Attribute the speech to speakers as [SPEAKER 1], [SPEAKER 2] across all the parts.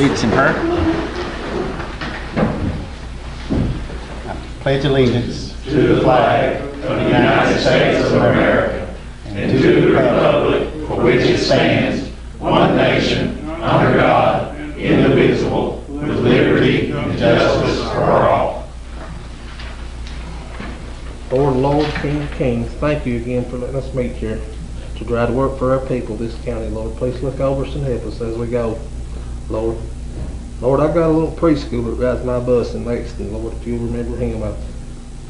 [SPEAKER 1] Lead us in prayer. I pledge allegiance
[SPEAKER 2] to the flag of the United States of America and to the republic for which it stands, one nation, under God, indivisible, with liberty and justice for all.
[SPEAKER 3] Lord, King of Kings, thank you again for letting us meet here to try to work for our people, this county. Lord, please look over us and help us as we go, Lord. Lord, I got a little preschooler that rides my bus in Lexington, Lord, if you remember him.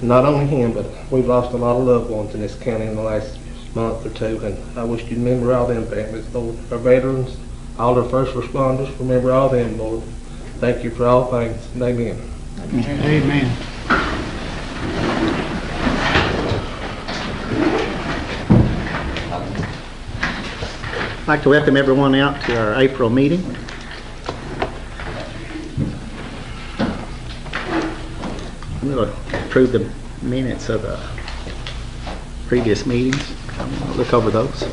[SPEAKER 3] Not only him, but we've lost a lot of loved ones in this county in the last month or two, and I wish you'd remember all them families, Lord. Our veterans, all our first responders, remember all them, Lord. Thank you for all things, and amen.
[SPEAKER 1] Amen. I'd like to welcome everyone out to our April meeting. I'm going to approve the minutes of the previous meetings. I'll look over those.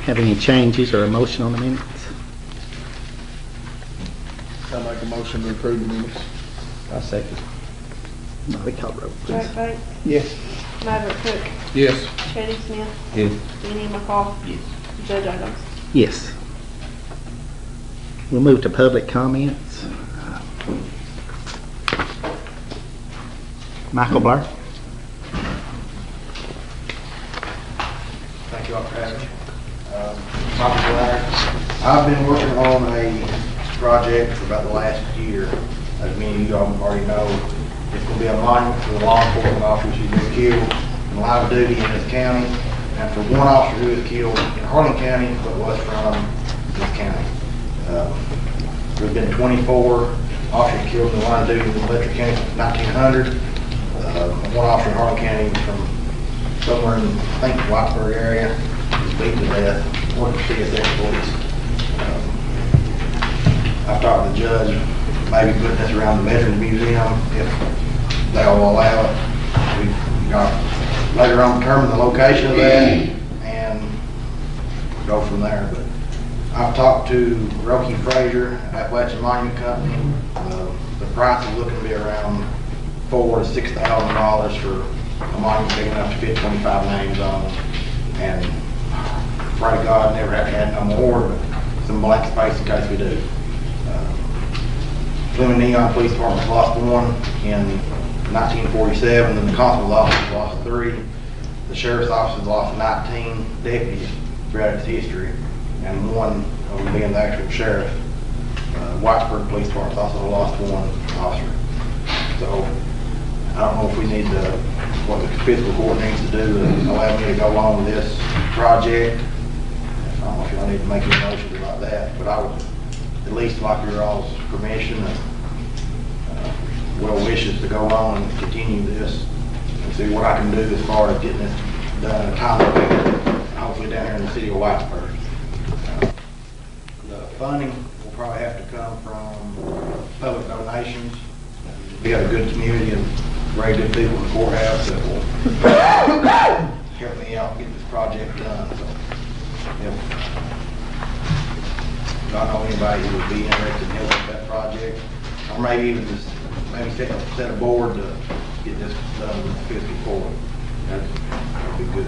[SPEAKER 1] Have any changes or motion on the minutes?
[SPEAKER 4] I make a motion to approve the minutes.
[SPEAKER 3] I second.
[SPEAKER 1] Molly call roll,
[SPEAKER 5] Jack
[SPEAKER 1] please.
[SPEAKER 5] Banks,
[SPEAKER 4] Yes.
[SPEAKER 5] Maverick Cook,
[SPEAKER 4] Yes.
[SPEAKER 5] Chetty Smith,
[SPEAKER 3] Yes.
[SPEAKER 5] Benny McCall,
[SPEAKER 1] Yes.
[SPEAKER 5] Judge Adams.
[SPEAKER 1] Yes. We'll move to public comments. Michael Blair.
[SPEAKER 6] Thank you all for having me. Michael Blair. I've been working on a project for about the last year. As many of you all already know, it's going to be a monument for the law enforcement officers who've been killed in line of duty in this county, and for one officer who was killed in Harlan County but was from this county. There's been 24 officers killed in the line of duty in Letcher County since 1900. One officer in Harlan County was from somewhere in, I think, the Whitesburg area, was beaten to death, working for CSX police. I've talked to the judge, maybe putting this around the Veterans Museum if they'll allow it. We've got later on determine the location of that and go from there. But I've talked to Rocky Frazier at Letcher Monument Company. The price is looking to be around $4,000 to $6,000 for a monument big enough to fit 25 names on it. And pray to God never have to add no more, but some blank space in case we do. Fleming Neon Police Department lost one in 1947, and the constable's office lost 3. The sheriff's office has lost 19 deputies throughout its history, and one of them being the actual sheriff. Whitesburg Police Department's also lost 1 officer. So I don't know if we need to, what the fiscal court needs to do to allow me to go along with this project. I don't know if y'all need to make any motions about that, but I would at least like your all's permission and well wishes to go on and continue this and see what I can do as far as getting this done in a timely manner, and hopefully down here in the city of Whitesburg. The funding will probably have to come from public donations. We have a good community and very good people in the courthouse that will help me out and get this project done. So if I know anybody who would be interested in helping with that project, or maybe even just set a board to get this done with the fiscal court, that'd be good.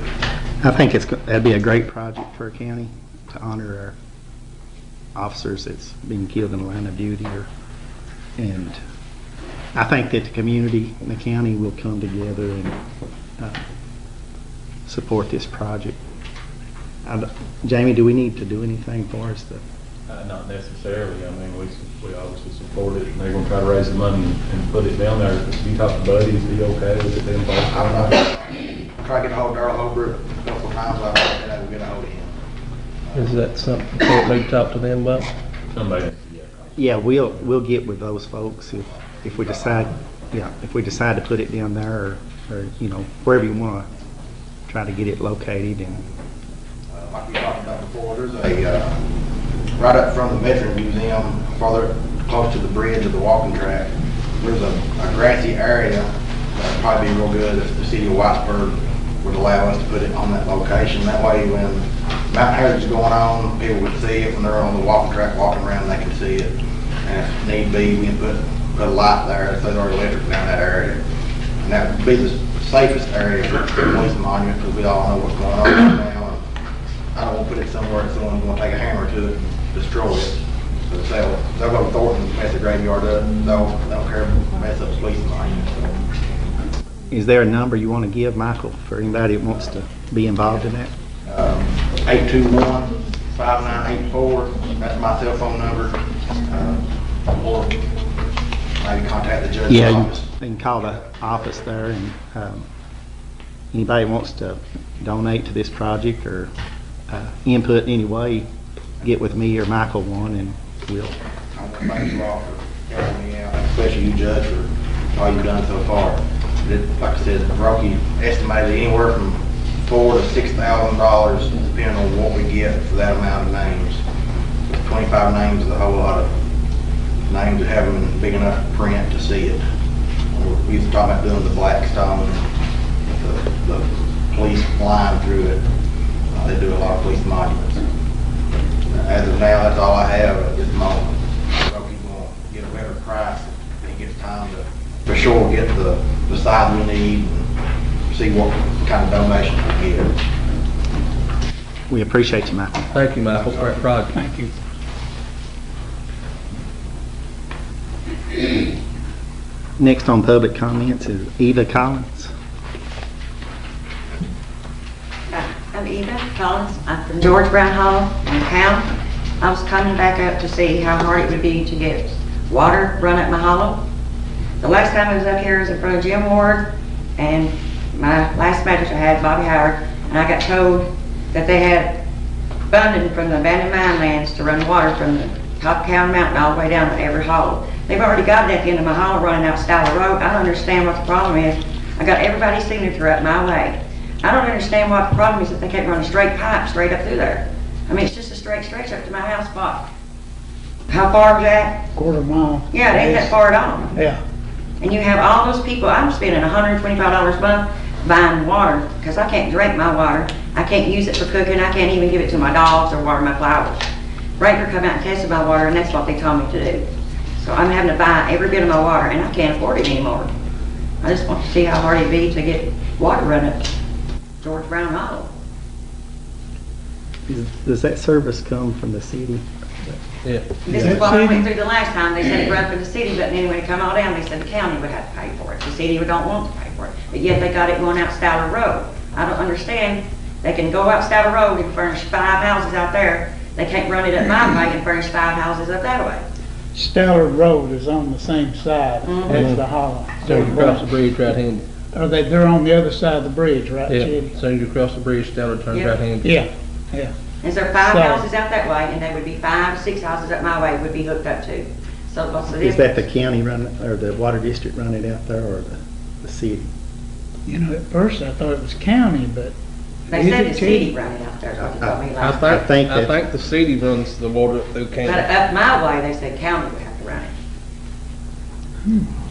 [SPEAKER 1] I think that'd be a great project for a county to honor our officers that's been killed in the line of duty. And I think that the community and the county will come together and support this project. Jamie, do we need to do anything for us to
[SPEAKER 7] Not necessarily. I mean, we obviously support it, and they're gonna try to raise the money and put it down there. If you talk to Buddy, is he okay with it being posted?
[SPEAKER 6] I tried to get a hold of Darrell Holbrook a couple of times, I've not been able to get a hold of him.
[SPEAKER 3] Is that something that we talk to them about?
[SPEAKER 7] Somebody,
[SPEAKER 1] Yeah, we'll get with those folks if we decide, if we decide to put it down there or wherever you want to try to get it located. And
[SPEAKER 6] Like we talked about before, there's right up from the Veterans Museum, farther close to the bridge of the walking track, there's a grassy area that'd probably be real good if the city of Whitesburg would allow us to put it on that location. That way when Mountain Heritage is going on, people would see it when they're on the walking track walking around, they can see it. And if need be, we can put a light there if there's already electric down that area. And that would be the safest area for the police monument because we all know what's going on right now. And I don't want to put it somewhere that someone's going to take a hammer to it and destroy it. So they'll go to Thornton and mess the graveyard up. They don't care if mess up the police monument. So.
[SPEAKER 1] is there a number you want to give, Michael, for anybody that wants to be involved in that?
[SPEAKER 6] 821-5984. That's my cell phone number. Or maybe contact the judge's
[SPEAKER 1] Yeah,
[SPEAKER 6] office.
[SPEAKER 1] you can call the office there, and anybody that wants to donate to this project or input in any way, get with me or Michael one, and we'll.
[SPEAKER 6] I want to thank you all for helping me out, especially you, Judge, for all you've done so far. Like I said, Rocky estimated anywhere from $4,000 to $6,000, depending on what we get for that amount of names. 25 names is a whole lot of names that haven't been big enough print to see it. We used to talk about doing the Blackstone, the police line through it. They do a lot of police monuments. As of now, that's all I have at this moment. Roky's going to get a better price when he gets time to, for sure, get the size we need and see what kind of donation we get.
[SPEAKER 1] We appreciate you, Michael.
[SPEAKER 3] Thank you, Michael, for that project.
[SPEAKER 8] Thank you.
[SPEAKER 1] Next on public comments is Eva Collins.
[SPEAKER 9] I'm Eva Collins. I'm from George Brown Hall in town. I was coming back up to see how hard it would be to get water run up my hollow. The last time I was up here was in front of Jim Ward, and my last magistrate I had, Bobby Howard, and I got told that they had funding from the abandoned mine lands to run water from the top of Cowan Mountain all the way down to every hollow. They've already got it at the end of my hollow running out Styler Road. I don't understand what the problem is. I got everybody's signature up my way. I don't understand what the problem is that they can't run a straight pipe straight up through there. I mean, it's just a straight stretch up to my house spot. How far is that?
[SPEAKER 8] Quarter mile.
[SPEAKER 9] Yeah, it ain't that far at all.
[SPEAKER 8] Yeah.
[SPEAKER 9] And you have all those people, I'm spending $125 a month buying water because I can't drink my water. I can't use it for cooking. I can't even give it to my dogs or water my flowers. Raker come out and tested my water, and that's what they told me to do. So I'm having to buy every bit of my water, and I can't afford it anymore. I just want to see how hard it'd be to get water run up George Brown Hollow.
[SPEAKER 1] Does that service come from the city?
[SPEAKER 3] Yeah.
[SPEAKER 9] This is what I went through the last time. They said it run for the city, but then when it come all down, they said the county would have to pay for it. The city don't want to pay for it. But yet they got it going out Styler Road. I don't understand. They can go out Styler Road and furnish 5 houses out there. They can't run it up my way and furnish 5 houses up that way.
[SPEAKER 8] Stellar Road is on the same side as the hollow.
[SPEAKER 3] So you cross the bridge right hand.
[SPEAKER 8] They're on the other side of the bridge, right,
[SPEAKER 3] Yeah.
[SPEAKER 8] Chitty?
[SPEAKER 3] So you cross the bridge, Stellar turns
[SPEAKER 9] Yeah.
[SPEAKER 3] right hand.
[SPEAKER 8] Yeah, yeah.
[SPEAKER 9] Is there 5
[SPEAKER 8] So-
[SPEAKER 9] houses out that way, and they would be 5, 6 houses up my way would be hooked up to. So what's the
[SPEAKER 1] Is that
[SPEAKER 9] difference?
[SPEAKER 1] the county running, or the water district running it out there, or the city?
[SPEAKER 8] You know, at first I thought it was county, but
[SPEAKER 9] They
[SPEAKER 8] is
[SPEAKER 9] said
[SPEAKER 8] it
[SPEAKER 9] the city
[SPEAKER 8] Chitty?
[SPEAKER 9] running out there, is what they told me
[SPEAKER 3] I
[SPEAKER 9] last
[SPEAKER 3] think,
[SPEAKER 9] time.
[SPEAKER 1] think
[SPEAKER 3] I
[SPEAKER 1] that-
[SPEAKER 3] think the city runs the water through
[SPEAKER 9] But
[SPEAKER 3] county.
[SPEAKER 9] up my way, they said county would have to run it.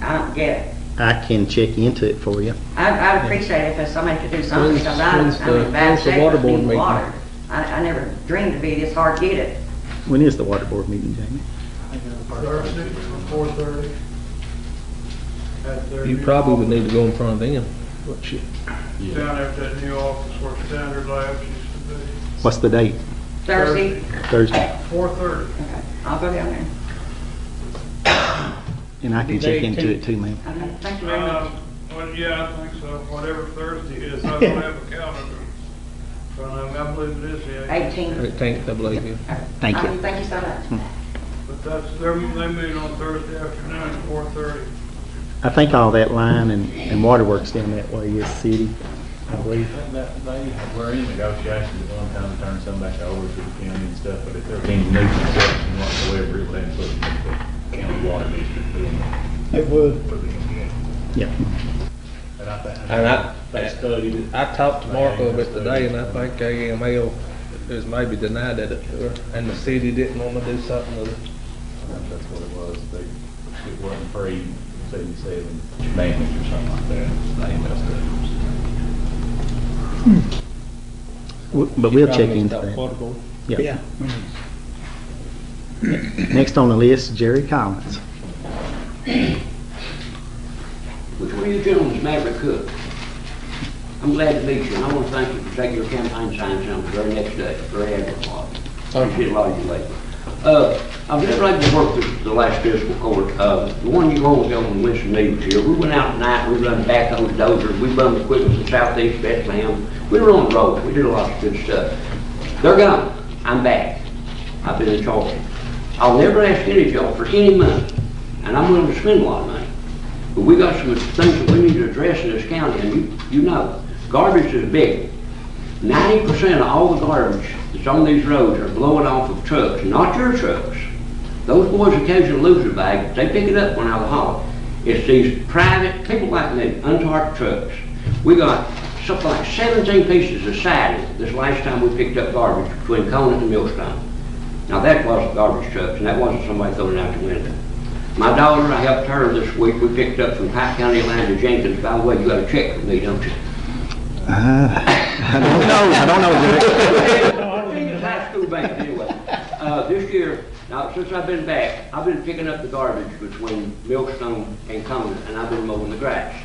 [SPEAKER 9] I don't get it.
[SPEAKER 1] I can check into it for you.
[SPEAKER 9] I'd appreciate it if somebody could do something,
[SPEAKER 3] When's-
[SPEAKER 9] because I'm
[SPEAKER 3] when's
[SPEAKER 9] in bad
[SPEAKER 3] when's the
[SPEAKER 9] shape
[SPEAKER 3] water
[SPEAKER 9] with
[SPEAKER 3] board
[SPEAKER 9] needing
[SPEAKER 3] meeting?
[SPEAKER 9] water. I never dreamed it'd be this hard to get it.
[SPEAKER 1] When is the water board meeting, Jamie?
[SPEAKER 4] Thursday, 4:30.
[SPEAKER 3] You probably would need to go in front of them. What you,
[SPEAKER 10] Down there at that new office where Standard Labs used to be.
[SPEAKER 1] What's the date?
[SPEAKER 9] Thursday?
[SPEAKER 1] Thursday.
[SPEAKER 10] 4:30.
[SPEAKER 9] Okay, I'll go down there.
[SPEAKER 1] And I can check into it too, ma'am.
[SPEAKER 9] Okay, thank you very much.
[SPEAKER 10] Well, yeah, I think so, whatever Thursday is, I don't have a calendar I believe it is the 18th.
[SPEAKER 9] 18th.
[SPEAKER 3] 18th, I believe you.
[SPEAKER 1] Thank you.
[SPEAKER 9] Thank you so much.
[SPEAKER 10] But they meet on Thursday afternoon at 4:30.
[SPEAKER 1] I think all that line and waterworks down that way is city, I believe.
[SPEAKER 7] We're in negotiations at one time to turn some back over to the county and stuff, but if there's any new construction whatsoever, it would have to put the county water district doing it.
[SPEAKER 8] It would.
[SPEAKER 1] Yeah.
[SPEAKER 3] And
[SPEAKER 7] They studied it.
[SPEAKER 3] I talked to Mark of it today, and I think AML is maybe denied that it, and the city didn't want to do something with it.
[SPEAKER 7] I think that's what it was. It wasn't free, 77 damage or something like that. They messed up.
[SPEAKER 1] But we'll check into that. Yeah. Next on the list, Jerry Collins.
[SPEAKER 11] Which one of you gentlemen is Maverick Cook? I'm glad to meet you, and I want to thank you for taking your campaign signs down the very next day. Very admirable. Appreciate a lot of you lately. I've never able to work the last fiscal court. The one you long ago when Winston Lee was here, we went out at night, we run backhoes, dozers, we run equipment from southeast Bethlehem. We were on the road, we did a lot of good stuff. They're gone. I'm back. I've been in charge. I'll never ask any of y'all for any money, and I'm willing to spend a lot of money. But we got some things that we need to address in this county, and you know, garbage is big. 90% of all the garbage that's on these roads are blowing off of trucks, not your trucks. Those boys occasionally lose a bag, they pick it up when out of the hollow. It's these private, people like me, untarred trucks. We got something like 17 pieces of siding this last time we picked up garbage between Conant and Millstone. Now that wasn't garbage trucks, and that wasn't somebody throwing it out the window. My daughter, I helped her this week, we picked up from Pike County land to Jenkins. By the way, you got a check for me, don't you?
[SPEAKER 1] I don't know, Jerry.
[SPEAKER 11] It's high school bank anyway. This year, now since I've been back, I've been picking up the garbage between Millstone and Conant, and I've been mowing the grass.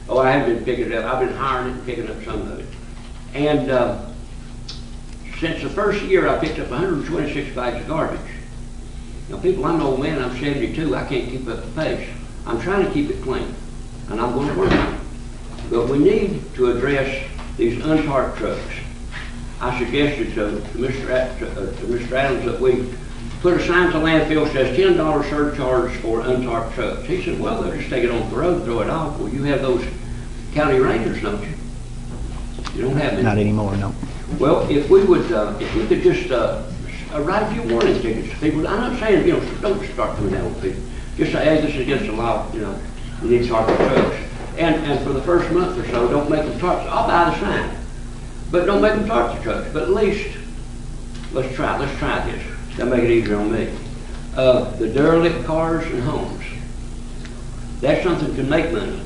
[SPEAKER 11] Oh, I haven't been picking it up. I've been hiring it and picking up some of it. And since the first year, I picked up 126 bags of garbage. Now, people, I'm an old man. I'm 72. I can't keep up the pace. I'm trying to keep it clean, and I'm going to work on it. But we need to address these untarred trucks. I suggested to Mr. Adams that we put a sign to landfill that says $10 surcharge for untarred trucks. He said, well, they'll just take it off the road and throw it off. Well, you have those county rangers, don't you? You don't have any.
[SPEAKER 1] Not anymore, no.
[SPEAKER 11] Well, if we could just write a few warning tickets to people. I'm not saying, don't start coming down with people. Just say, hey, this is against the law, you need to start the trucks. And for the first month or so, don't make them tarps. I'll buy the sign. But don't make them tarp the trucks. But at least, let's try this. That'll make it easier on me. The derelict cars and homes. That's something that can make money.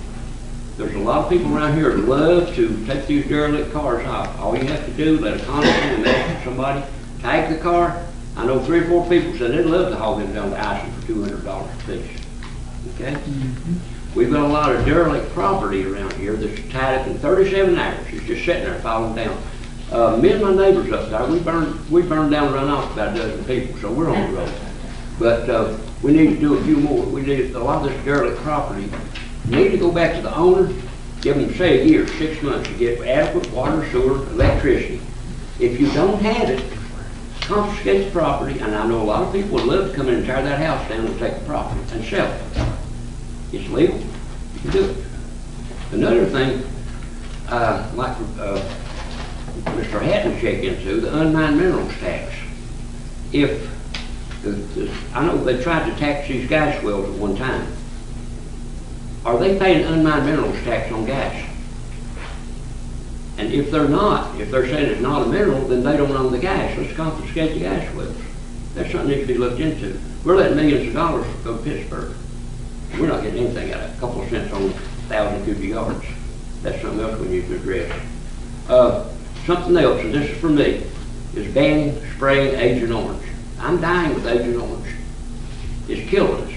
[SPEAKER 11] There's a lot of people around here who love to take these derelict cars off. All you have to do, let a constable and somebody tag the car. I know 3 or 4 people said they'd love to haul them down to Iceland for $200 a piece. Okay? We've got a lot of derelict property around here that's tied up in 37 acres. It's just sitting there falling down. Me and my neighbors up there, we burned down and run off about a dozen people, so we're on the road. But we need to do a few more. We need a lot of this derelict property. You need to go back to the owner, give them, say, a year, 6 months to get adequate water, sewer, electricity. If you don't have it, confiscate the property, and I know a lot of people would love to come in and tear that house down and take the property and sell it. It's legal. You can do it. Another thing, like Mr. Hatton checked into, the unmined minerals tax. If, I know they tried to tax these gas wells at one time. Are they paying unmined minerals tax on gas? And if they're not, if they're saying it's not a mineral, then they don't own the gas. Let's confiscate the gas wells. That's something that needs to be looked into. We're letting millions of dollars go to Pittsburgh. We're not getting anything out of it. A couple of cents on 1,000 cubic yards. That's something else we need to address. Something else, and this is for me, is banning spraying Agent Orange. I'm dying with Agent Orange. It's killing us.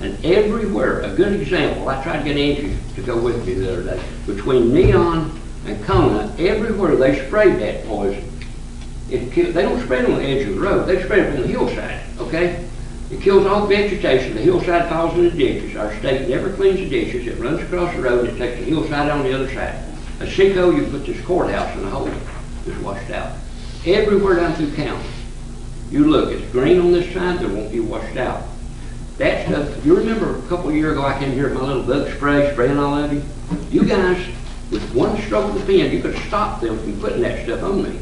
[SPEAKER 11] And everywhere, a good example, I tried to get Angie to go with me the other day, between Neon and Kona, everywhere they sprayed that poison, they don't spray it on the edge of the road, they spray it on the hillside, okay? It kills all the vegetation, the hillside falls in the ditches. Our state never cleans the ditches, it runs across the road and it takes the hillside on the other side. A sicko, you put this courthouse in a hole. is washed out. Everywhere down through county. You look, it's green on this side, there won't be washed out. That stuff, you remember a couple of years ago I came here with my little bug spray, spraying all of you? You guys, with one stroke of the pen, you could stop them from putting that stuff on me.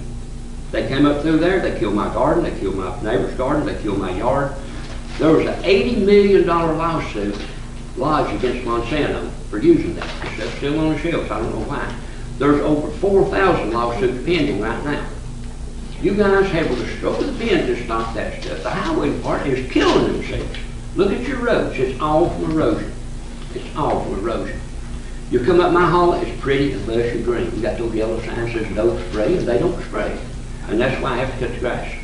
[SPEAKER 11] They came up through there, they killed my garden, they killed my neighbor's garden, they killed my yard. There was an $80 million lawsuit lodged against Monsanto for using that. It's still on the shelves, I don't know why. There's over 4,000 lawsuits pending right now. You guys have with a stroke of the pen to stop that stuff. The highway department is killing themselves. Look at your roads, it's all from erosion. It's all from erosion. You come up my hall, it's pretty and lush and green. You got those yellow signs that says don't spray, and they don't spray. And that's why I have to cut the grass.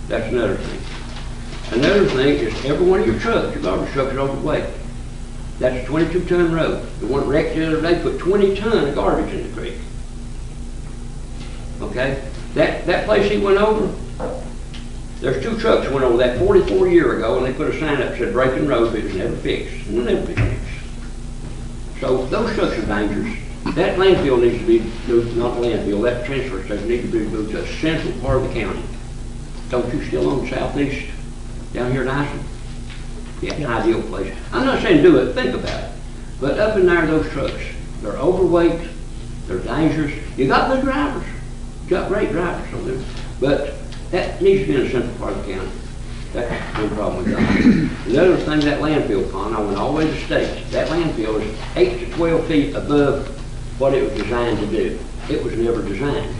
[SPEAKER 11] That's another thing. Another thing is every one of your trucks, your garbage trucks are overweight. That's a 22-ton road. The one wrecked the other day put 20 tons of garbage in the creek. Okay? That place he went over, there's 2 trucks went over that 44 years ago, and they put a sign up that said breaking road, but it was never fixed. And it'll never be fixed. So those trucks are dangerous. That landfill needs to be moved, not landfill, that transfer station needs to be moved to a central part of the county. Don't you still own southeast down here in Iceland? Yeah, an ideal place. I'm not saying do it, think about it. But up in there, those trucks, they're overweight, they're dangerous. You got good drivers. You got great drivers on there. But that needs to be in a central part of the county. That's no problem with that. Another thing, that landfill pond, I went all the way to state. That landfill is 8 to 12 feet above what it was designed to do. It was never designed.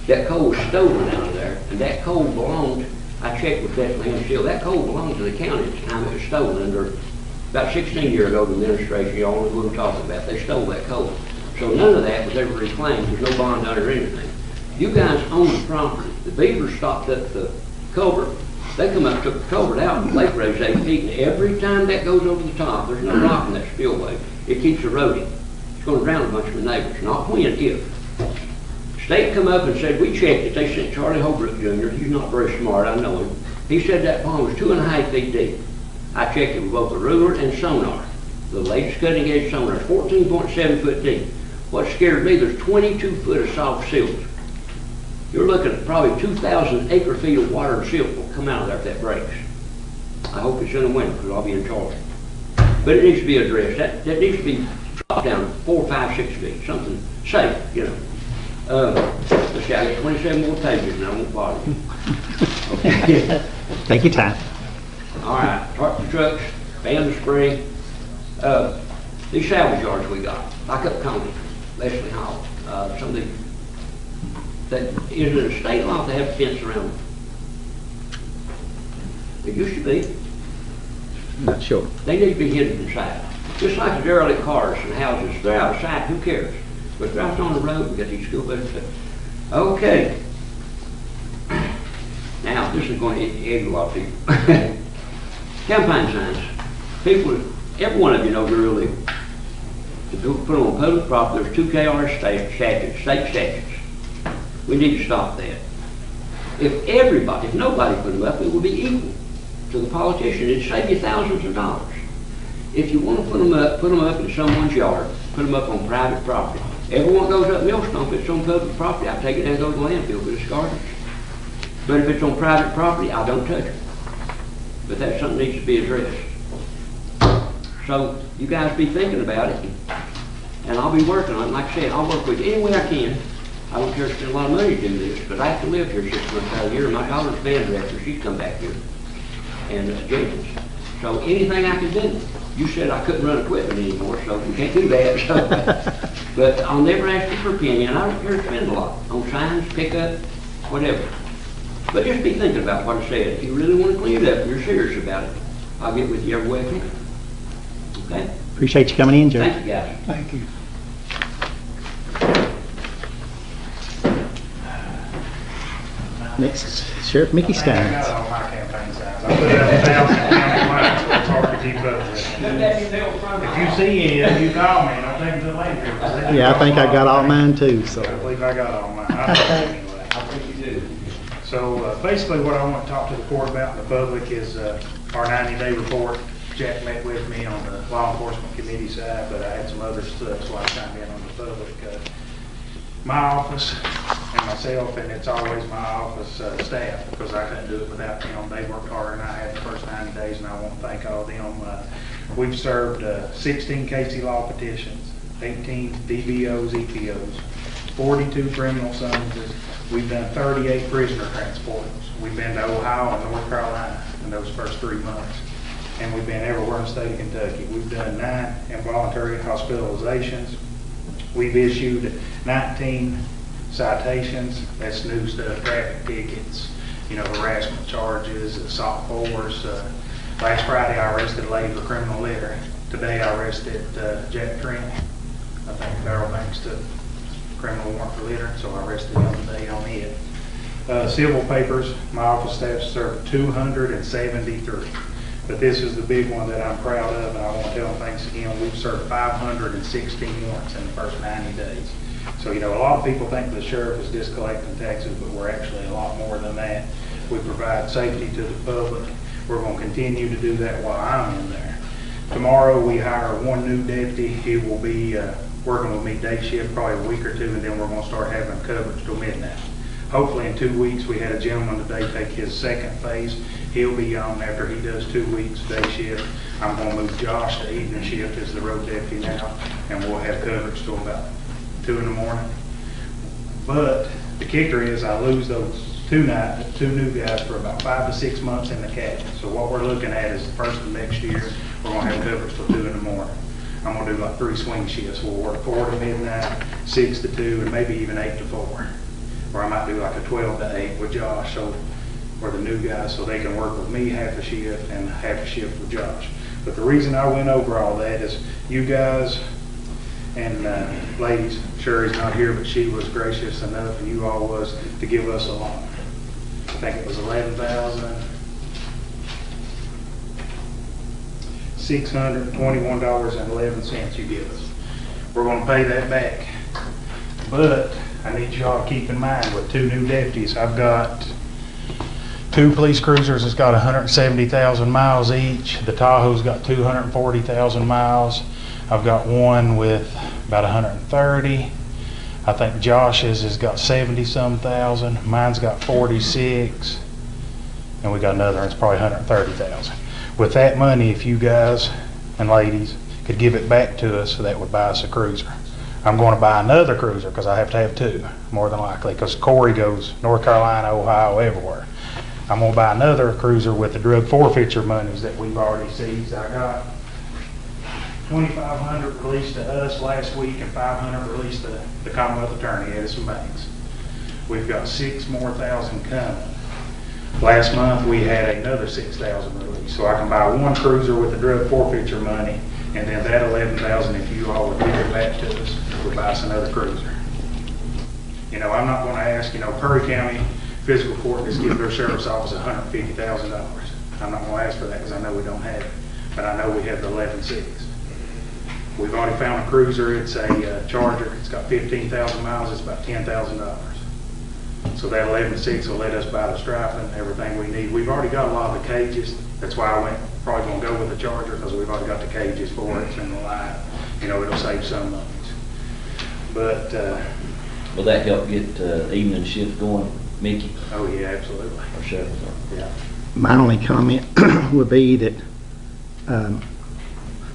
[SPEAKER 11] That coal was stolen out of there, and that coal belonged, I checked with that landfill, that coal belonged to the county at the time it was stolen under, about 16 years ago, the administration, y'all know what I'm talking about, they stole that coal. So none of that was ever reclaimed, there's no bond under anything. You guys own the property. The beavers stopped up the culvert. They come up, took the culvert out, and the lake raised 8 feet, and every time that goes over the top, there's no rock in that spillway. It keeps eroding. It's going to drown a bunch of the neighbors, not when, if. State come up and said, we checked it. They sent Charlie Holbrook Jr., he's not very smart, I know him. He said that pond was 2.5 feet deep. I checked it with both a ruler and sonar. The latest cutting edge sonar, 14.7 foot deep. What scared me, there's 22 foot of soft silt. You're looking at probably 2,000 acre feet of water and silt will come out of there if that breaks. I hope it's in the winter because I'll be in charge. But it needs to be addressed. That needs to be dropped down 4, 5, 6 feet, something safe, you know. Let's see, I got 27 more pages and I won't bother you. Okay.
[SPEAKER 1] Take your time.
[SPEAKER 11] All right, park the trucks, ban the spraying. These salvage yards we got, like up Coney, Leslie Hall, some of these, that is it a state law to have a fence around them? It used to be.
[SPEAKER 1] Not sure.
[SPEAKER 11] They need to be hidden inside. Just like the derelict cars and houses, they're outside, who cares? But right on the road, we got these school buses. Okay. Now, this is going to egg a lot of people. Campaign signs. People, every one of you knows the real deal. To put on public property, there's 2 KR statutes, state statutes. We need to stop that. If nobody put them up, it would be equal to the politician. It'd save you thousands of dollars. If you want to put them up in someone's yard, put them up on private property. Everyone goes up Millstone, if it's on public property, I take it and go to the landfill, but it's garbage. But if it's on private property, I don't touch it. But that's something that needs to be addressed. So you guys be thinking about it, and I'll be working on it. Like I said, I'll work with you any way I can. I don't care to spend a lot of money to do this, but I have to live here 6 months out of the year. My daughter's band director, she's come back here, and Jenkins. So anything I can do. You said I couldn't run equipment anymore, so we can't do that. So. But I'll never ask you for a penny, and I don't care to spend a lot on signs, pickup, whatever. But just be thinking about what I said. If you really want to clean it up and you're serious about it, I'll get with you every way I can. Okay?
[SPEAKER 1] Appreciate you coming in, Joe.
[SPEAKER 11] Thank you, guys.
[SPEAKER 8] Thank you.
[SPEAKER 1] Next, Sheriff Mickey
[SPEAKER 4] I
[SPEAKER 1] Stein.
[SPEAKER 4] got all my campaign signs. I put it up 1,000 county lines, so it's hard to keep up with. If you see any, you call me, don't take them to the landfill.
[SPEAKER 1] Yeah, I think I got all mine too, so.
[SPEAKER 4] I believe I got all mine. I think anyway.
[SPEAKER 11] I think you do.
[SPEAKER 4] So basically what I want to talk to the court about in the public is our 90-day report. Jack met with me on the law enforcement committee side, but I had some other stuff, so I chimed in on the public. My office and myself, and it's always my office staff, because I couldn't do it without them. They worked harder than I had the first 90 days, and I want to thank all of them. We've served 16 Casey law petitions, 18 DBOs, EPOs, 42 criminal summonses. We've done 38 prisoner transports. We've been to Ohio and North Carolina in those first 3 months. And we've been everywhere in the state of Kentucky. We've done 9 involuntary hospitalizations. We've issued 19 citations. That's new stuff, traffic tickets, harassment charges, assault force. Last Friday I arrested a lady for criminal litter. Today I arrested Jack Trent. I think Darrell Banks took criminal warrant for litter, so I arrested him today on it. Civil papers, my office staff served 273. But this is the big one that I'm proud of, and I want to tell them thanks again. We've served 516 warrants in the first 90 days. So, a lot of people think the sheriff is just collecting taxes, but we're actually a lot more than that. We provide safety to the public. We're going to continue to do that while I'm in there. Tomorrow we hire 1 new deputy. He will be working with me day shift, probably a week or 2, and then we're going to start having coverage till midnight. Hopefully in 2 weeks, we had a gentleman today take his second phase. He'll be on after he does 2 weeks day shift. I'm going to move Josh to evening shift as the road deputy now, and we'll have coverage till about 2 in the morning. But the kicker is I lose those 2 new guys for about 5 to 6 months in the cabin. So what we're looking at is the first of next year, we're going to have coverage till 2 in the morning. I'm going to do like 3 swing shifts. We'll work 4 to midnight, 6 to 2, and maybe even 8 to 4. Or I might do like a 12 to 8 with Josh, so for the new guys, so they can work with me half a shift and half a shift with Josh. But the reason I went over all that is you guys and ladies, Sherry's not here, but she was gracious enough, and you all was, to give us a loan. I think it was $11,621.11 you give us. We're going to pay that back. But I need y'all to keep in mind with 2 new deputies, I've got 2 police cruisers that's got 170,000 miles each. The Tahoe's got 240,000 miles. I've got one with about 130. I think Josh's has got 70-some thousand. Mine's got 46. And we got another one that's probably 130,000. With that money, if you guys and ladies could give it back to us, that would buy us a cruiser. I'm going to buy another cruiser because I have to have 2, more than likely, because Corey goes North Carolina, Ohio, everywhere. I'm going to buy another cruiser with the drug forfeiture monies that we've already seized. I got $2,500 released to us last week and $500 released to the Commonwealth Attorney, Edison Banks. We've got 6,000 more coming. Last month we had another 6,000 released, so I can buy 1 cruiser with the drug forfeiture money, and then that 11,000, if you all would give it back to us, would buy us another cruiser. I'm not going to ask, Curry County Fiscal Court has given their sheriff's office $150,000. I'm not going to ask for that because I know we don't have it, but I know we have the 11.6. We've already found a cruiser. It's a Charger. It's got 15,000 miles. It's about $10,000. So that 11.6 will let us buy the striping and everything we need. We've already got a lot of the cages. That's why I went probably going to go with the Charger, because we've already got the cages for it and the light. It'll save some monies. But
[SPEAKER 2] will that help get evening shift going, Mickey?
[SPEAKER 4] Oh yeah, absolutely.
[SPEAKER 2] Or Sheriff?
[SPEAKER 4] Yeah.
[SPEAKER 1] My only comment would be that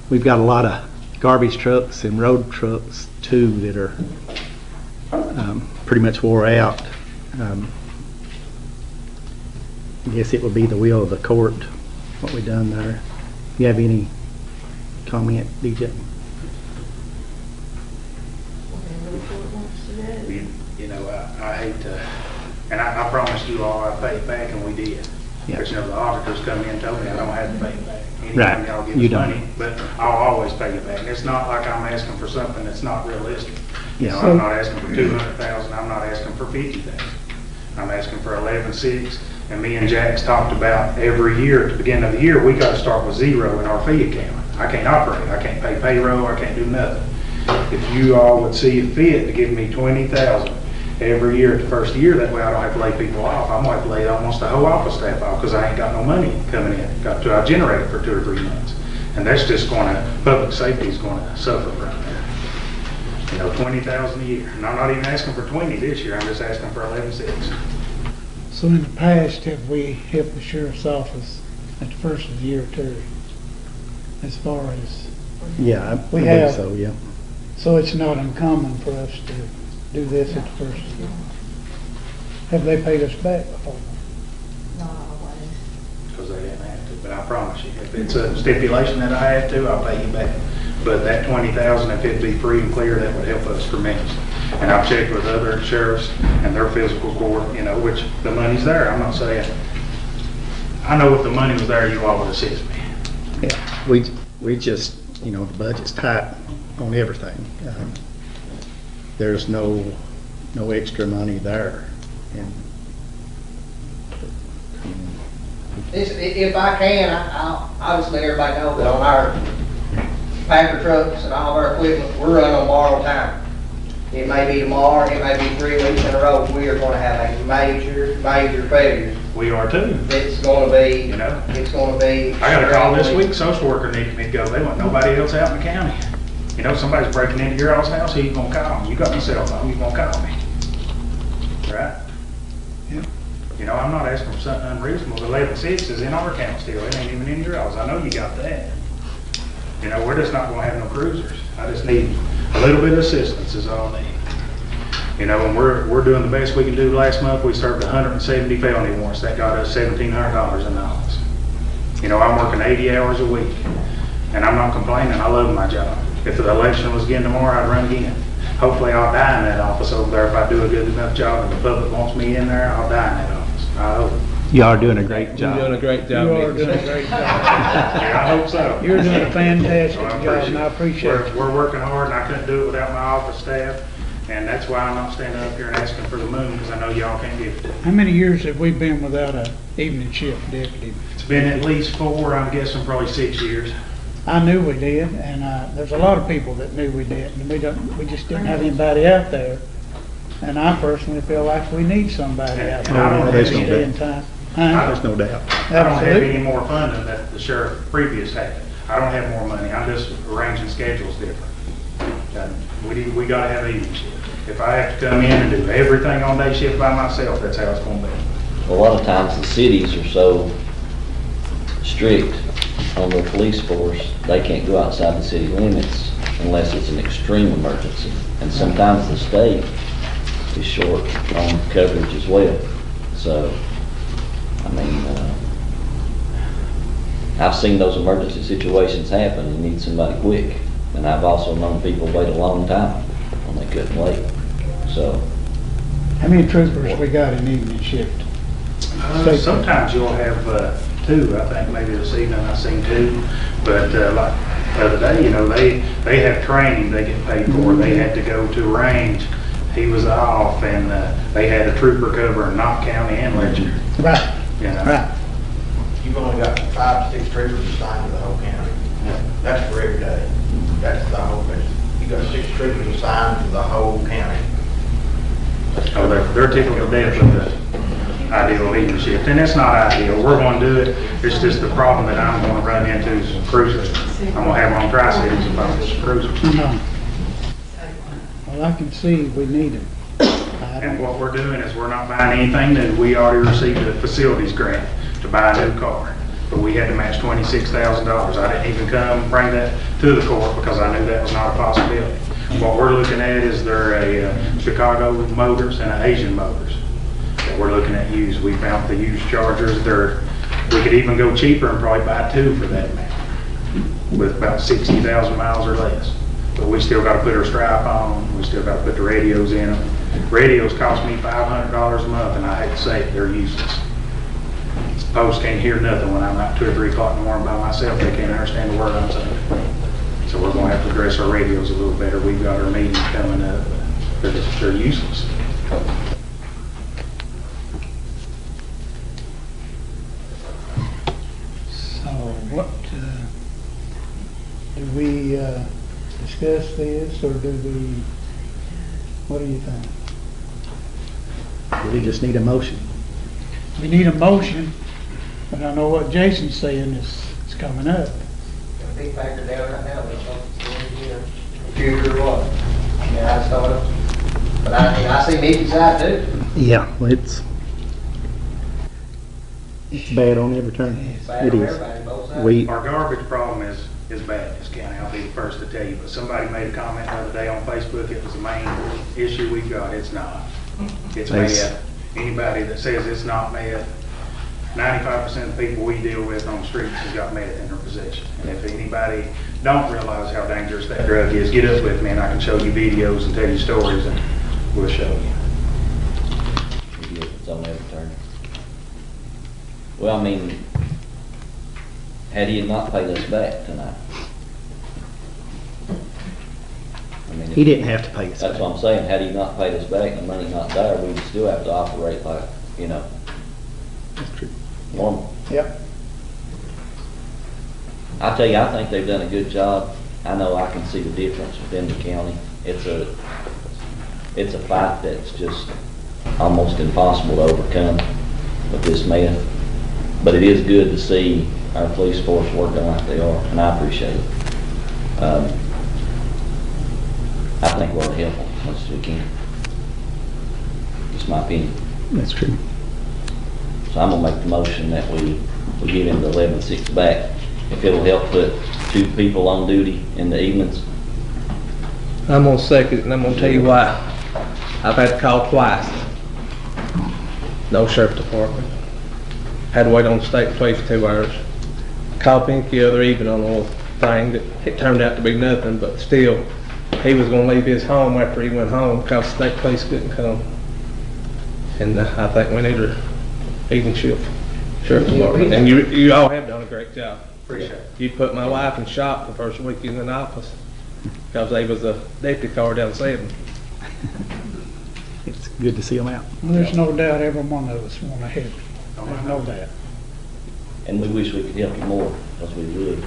[SPEAKER 1] we've got a lot of garbage trucks and road trucks too that are pretty much wore out. I guess it would be the will of the court what we done there. You have any comment, DJ?
[SPEAKER 4] I hate to, and I promised you all I'd pay it back, and we did.
[SPEAKER 1] Yeah.
[SPEAKER 4] Because the auditors come in and told me I don't have to pay it back. Anytime
[SPEAKER 1] Right.
[SPEAKER 4] y'all give
[SPEAKER 1] You
[SPEAKER 4] us
[SPEAKER 1] don't.
[SPEAKER 4] money, but I'll always pay it back. It's not like I'm asking for something that's not realistic.
[SPEAKER 1] Yeah.
[SPEAKER 4] I'm not asking for 200,000. I'm not asking for 50,000. I'm asking for 11.6. And me and Jack's talked about every year at the beginning of the year, we got to start with 0 in our fee account. I can't operate. I can't pay payroll. I can't do nothing. If you all would see it fit to give me 20,000 every year at the first year, that way I don't have to lay people off. I'm going to have to lay almost the whole office staff off because I ain't got no money coming in. I generate it for 2 or 3 months. And that's just going to, public safety is going to suffer right there. You know, 20,000 a year. And I'm not even asking for 20 this year, I'm just asking for 11,600.
[SPEAKER 8] So in the past, have we helped the sheriff's office at the first of the year too? As far as,
[SPEAKER 1] Yeah, I
[SPEAKER 8] We
[SPEAKER 1] believe
[SPEAKER 8] have.
[SPEAKER 1] so, yeah.
[SPEAKER 8] so it's not uncommon for us to do this at the first of the year. Have they paid us back before?
[SPEAKER 5] Not always.
[SPEAKER 4] Because they didn't have to, but I promise you, if it's a stipulation that I have to, I'll pay you back. But that 20,000, if it'd be free and clear, that would help us tremendously. And I've checked with other sheriffs and their fiscal court, you know, which the money's there. I'm not saying, I know if the money was there, you all would assist me.
[SPEAKER 1] Yeah, we just, you know, the budget's tight on everything. There's no extra money there. And
[SPEAKER 12] If I can, obviously everybody knows that on our packer trucks and all of our equipment, we're running on borrowed time. It may be tomorrow, it may be 3 weeks in a row, we are gonna have a major failure.
[SPEAKER 4] We are too,
[SPEAKER 12] It's gonna be,
[SPEAKER 4] you know.
[SPEAKER 12] it's gonna be.
[SPEAKER 4] I got a call this week, social worker needed me to go. They want nobody else out in the county. You know, somebody's breaking into your all's house, who you gonna call me? You got my cell phone, you gonna call me? Right?
[SPEAKER 8] Yep.
[SPEAKER 4] You know, I'm not asking for something unreasonable. 11.6 is in our account still. It ain't even in your all's. I know you got that. You know, we're just not gonna have no cruisers. I just need a little bit of assistance is all I need. You know, and we're doing the best we can do. Last month, we served 170 felony warrants. That got us $1,700 in the office. You know, I'm working 80 hours a week, and I'm not complaining. I love my job. If the election was again tomorrow, I'd run again. Hopefully, I'll die in that office over there. If I do a good enough job and the public wants me in there, I'll die in that office. I hope.
[SPEAKER 1] you are doing a great job.
[SPEAKER 3] You're doing a great job,
[SPEAKER 8] You are
[SPEAKER 3] Nick.
[SPEAKER 8] doing a great job.
[SPEAKER 4] Yeah, I hope so.
[SPEAKER 8] You're doing a fantastic
[SPEAKER 4] Well,
[SPEAKER 8] job, and I appreciate it.
[SPEAKER 4] We're working hard, and I couldn't do it without my office staff, and that's why I'm not standing up here and asking for the moon, because I know y'all can't give it to me.
[SPEAKER 8] How many years have we been without a evening shift deputy?
[SPEAKER 4] It's been at least 4, I'm guessing probably 6 years.
[SPEAKER 8] I knew we did, and there's a lot of people that knew we did, and we just didn't have anybody out there. And I personally feel like we need somebody out
[SPEAKER 4] And I
[SPEAKER 8] there
[SPEAKER 4] don't
[SPEAKER 8] at
[SPEAKER 4] have
[SPEAKER 8] this
[SPEAKER 4] any-
[SPEAKER 8] day and time.
[SPEAKER 1] There's no doubt.
[SPEAKER 4] I don't have
[SPEAKER 8] Absolutely.
[SPEAKER 4] any more funding that the sheriff previous had. I don't have more money, I'm just arranging schedules different. We gotta have evening shift. If I have to come in and do everything on day shift by myself, that's how it's gonna be.
[SPEAKER 13] A lot of times the cities are so strict on their police force, they can't go outside the city limits unless it's an extreme emergency. And sometimes the state is short on coverage as well. So, I mean, I've seen those emergency situations happen. You need somebody quick. And I've also known people wait a long time when they couldn't wait. So,
[SPEAKER 8] How many troopers we got in evening shift?
[SPEAKER 4] Sometimes you'll have 2, I think maybe this evening I seen 2, but like the other day, you know, they have training they get paid for. They had to go to range, he was off, and they had a trooper covering Knott County and Letcher.
[SPEAKER 8] Right,
[SPEAKER 4] You know?
[SPEAKER 8] right.
[SPEAKER 6] You've only got 5 to 6 troopers assigned to the whole county. That's for every day. That's the whole, you got 6 troopers assigned to the whole county.
[SPEAKER 4] Oh, they're tickled to death with the ideal evening shift, and it's not ideal. We're going to do it. It's just the problem that I'm going to run into is some cruisers. I'm going to have on tri-cities if I'm some cruisers.
[SPEAKER 8] No. Well, I can see we need them.
[SPEAKER 4] And what we're doing is we're not buying anything new. We already received a facilities grant to buy a new car, but we had to match $26,000. I didn't even come bring that to the court because I knew that was not a possibility. What we're looking at is they're a Chicago Motors and an Asian Motors that we're looking at used. We found the used Chargers. We could even go cheaper and probably buy 2 for that amount with about 60,000 miles or less. But we still got to put our stripe on them. We still got to put the radios in them. Radios cost me $500 a month, and I hate to say it, they're useless. Posts can't hear nothing when I'm out 2 or 3 o'clock in the morning by myself. They can't understand the word I'm saying. So we're going to have to address our radios a little better. We've got our meeting coming up. They're useless.
[SPEAKER 8] So what, do we discuss this, or do we, what do you think?
[SPEAKER 1] We just need a motion.
[SPEAKER 8] We need a motion, but I know what Jason's saying is coming up.
[SPEAKER 12] Big factor down right now, future or what? I mean, I I see Mickey's side too.
[SPEAKER 1] Yeah, well, it's bad on every turn.
[SPEAKER 12] Bad
[SPEAKER 1] It
[SPEAKER 12] on
[SPEAKER 1] is.
[SPEAKER 12] everybody, both sides.
[SPEAKER 1] We,
[SPEAKER 4] Our garbage problem is bad in this county, I'll be the first to tell you, but somebody made a comment the other day on Facebook, it was the main issue we've got, it's not. It's
[SPEAKER 1] Nice.
[SPEAKER 4] meth. Anybody that says it's not meth, 95% of the people we deal with on the streets has got meth in their possession. And if anybody don't realize how dangerous that drug is, get up with me and I can show you videos and tell you stories and we'll show you.
[SPEAKER 13] It is, it's on every turn. Well, I mean, had he not paid us back tonight? I mean,
[SPEAKER 1] he didn't have to pay us
[SPEAKER 13] that's
[SPEAKER 1] back.
[SPEAKER 13] what I'm saying, had he not paid us back and the money not there, we'd still have to operate like, you know,
[SPEAKER 1] That's true.
[SPEAKER 13] normal.
[SPEAKER 8] Yep.
[SPEAKER 13] I tell you, I think they've done a good job. I know I can see the difference within the county. It's a fight that's just almost impossible to overcome with this meth. But it is good to see our police force working like they are, and I appreciate it. I think we ought to help them as much as we can. Just my opinion.
[SPEAKER 1] That's true.
[SPEAKER 13] So I'm gonna make the motion that we give him the 11-6 back. If it'll help put 2 people on duty in the evenings.
[SPEAKER 3] I'm gonna second it, and I'm gonna tell you why. I've had to call twice. No sheriff department. Had to wait on the state police for 2 hours. Called Pinky the other evening on a little thing that it turned out to be nothing, but still, he was gonna leave his home after he went home because the state police couldn't come. And I think we need a evening shift sheriff department. And you all have done a great job.
[SPEAKER 4] Appreciate it.
[SPEAKER 3] You put my wife in shock the first weekend in office because they was a deputy car down 7.
[SPEAKER 1] It's good to see them out.
[SPEAKER 8] Well, there's no doubt every one of us want to help. There's no doubt.
[SPEAKER 13] And we wish we could help you more, because we would.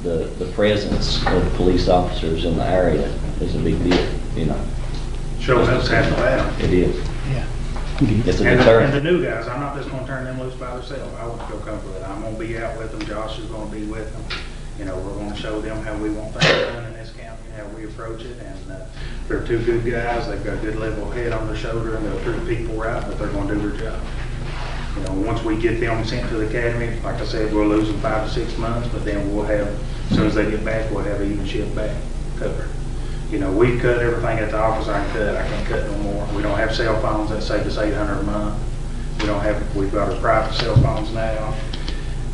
[SPEAKER 13] The presence of police officers in the area is a big deal, you know.
[SPEAKER 4] Shows us half the battle.
[SPEAKER 13] It is.
[SPEAKER 8] Yeah.
[SPEAKER 13] It's a
[SPEAKER 4] And the
[SPEAKER 13] deterrent.
[SPEAKER 4] new guys, I'm not just gonna turn them loose by themselves, I want to feel comfortable with it, I'm gonna be out with them, Josh is gonna be with them. You know, we're gonna show them how we want things done in this county, how we approach it, and they're 2 good guys, they've got a good level head on their shoulder, and they'll treat people right, but they're gonna do their job. You know, once we get them sent to the academy, like I said, we'll lose them 5 to 6 months, but then we'll have, as soon as they get back, we'll have an even shift back covered. You know, we've cut everything at the office I can cut, I can't cut no more. We don't have cell phones, that save us $800 a month. We've got our private cell phones now.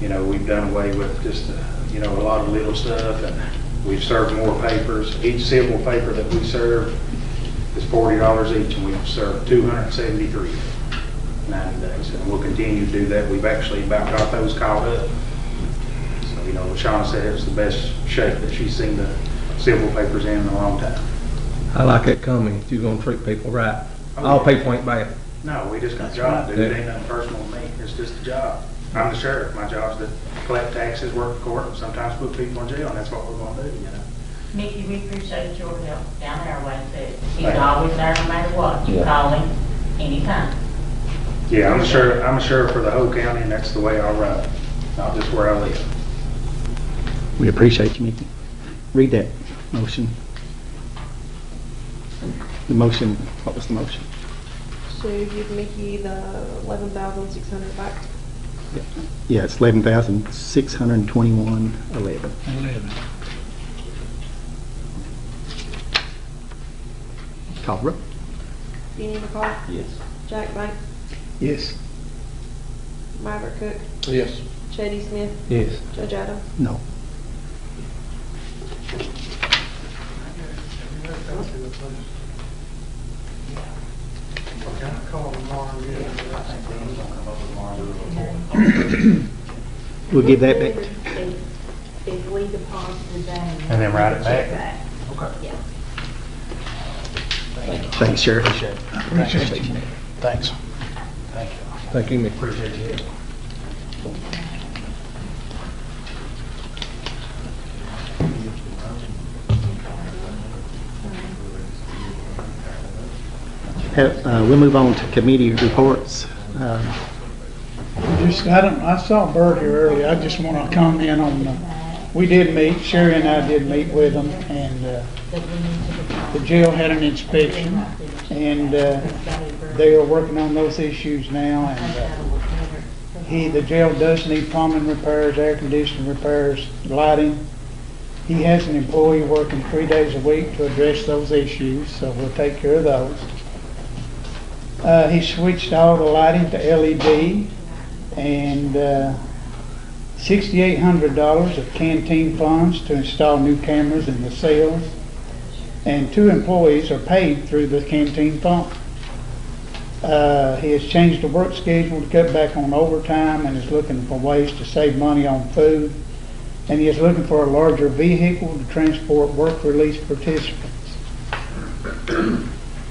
[SPEAKER 4] You know, we've done away with just, you know, a lot of little stuff, and we've served more papers. Each civil paper that we serve is $40 each, and we've served 273 in 90 days, and we'll continue to do that. We've actually about got those caught up. So, you know, Shauna said it was the best shape that she's seen the civil papers in a long time.
[SPEAKER 3] I like that comment, you're gonna treat people right. All people ain't bad.
[SPEAKER 4] No, we just got a job to do. It ain't nothing personal to me. It's just a job. I'm the sheriff. My job's to collect taxes, work the court, and sometimes put people in jail, and that's what we're gonna do, you know.
[SPEAKER 5] Mickey, we appreciate your help down our way too. He's
[SPEAKER 4] Thank you.
[SPEAKER 5] always there no matter what. You
[SPEAKER 13] Yeah.
[SPEAKER 5] call him anytime.
[SPEAKER 4] Yeah, I'm a sheriff for the whole county, and that's the way I run it, not just where I live.
[SPEAKER 1] We appreciate you, Mickey. Read that motion. The motion, what was the motion?
[SPEAKER 14] So give Mickey the 11,600 back.
[SPEAKER 1] Yeah, it's 11,621.11.
[SPEAKER 8] 11.
[SPEAKER 1] Call roll.
[SPEAKER 14] Kenny McCall,
[SPEAKER 13] Yes.
[SPEAKER 14] Jack Bank,
[SPEAKER 8] Yes.
[SPEAKER 14] Maverick Cook,
[SPEAKER 3] Yes.
[SPEAKER 14] Chetty Smith,
[SPEAKER 3] Yes.
[SPEAKER 14] Judge Adams.
[SPEAKER 1] No. We'll give that back.
[SPEAKER 5] If we deposited that.
[SPEAKER 4] And then write it back?
[SPEAKER 5] Okay. Yeah.
[SPEAKER 1] Thanks, Sheriff.
[SPEAKER 8] Appreciate you. Thanks.
[SPEAKER 4] Thank you.
[SPEAKER 3] Thank you, Mickey.
[SPEAKER 4] Appreciate you.
[SPEAKER 1] We'll move on to committee reports.
[SPEAKER 8] I saw Bert here earlier, I just want to comment on we did meet, Sherry and I did meet with them, and the jail had an inspection, and they are working on those issues now, and the jail does need plumbing repairs, air conditioning repairs, lighting. He has an employee working 3 days a week to address those issues, so we'll take care of those. He switched all the lighting to LED, and $6,800 of canteen funds to install new cameras in the cells, and 2 employees are paid through the canteen fund. He has changed the work schedule to cut back on overtime and is looking for ways to save money on food, and he is looking for a larger vehicle to transport work release participants.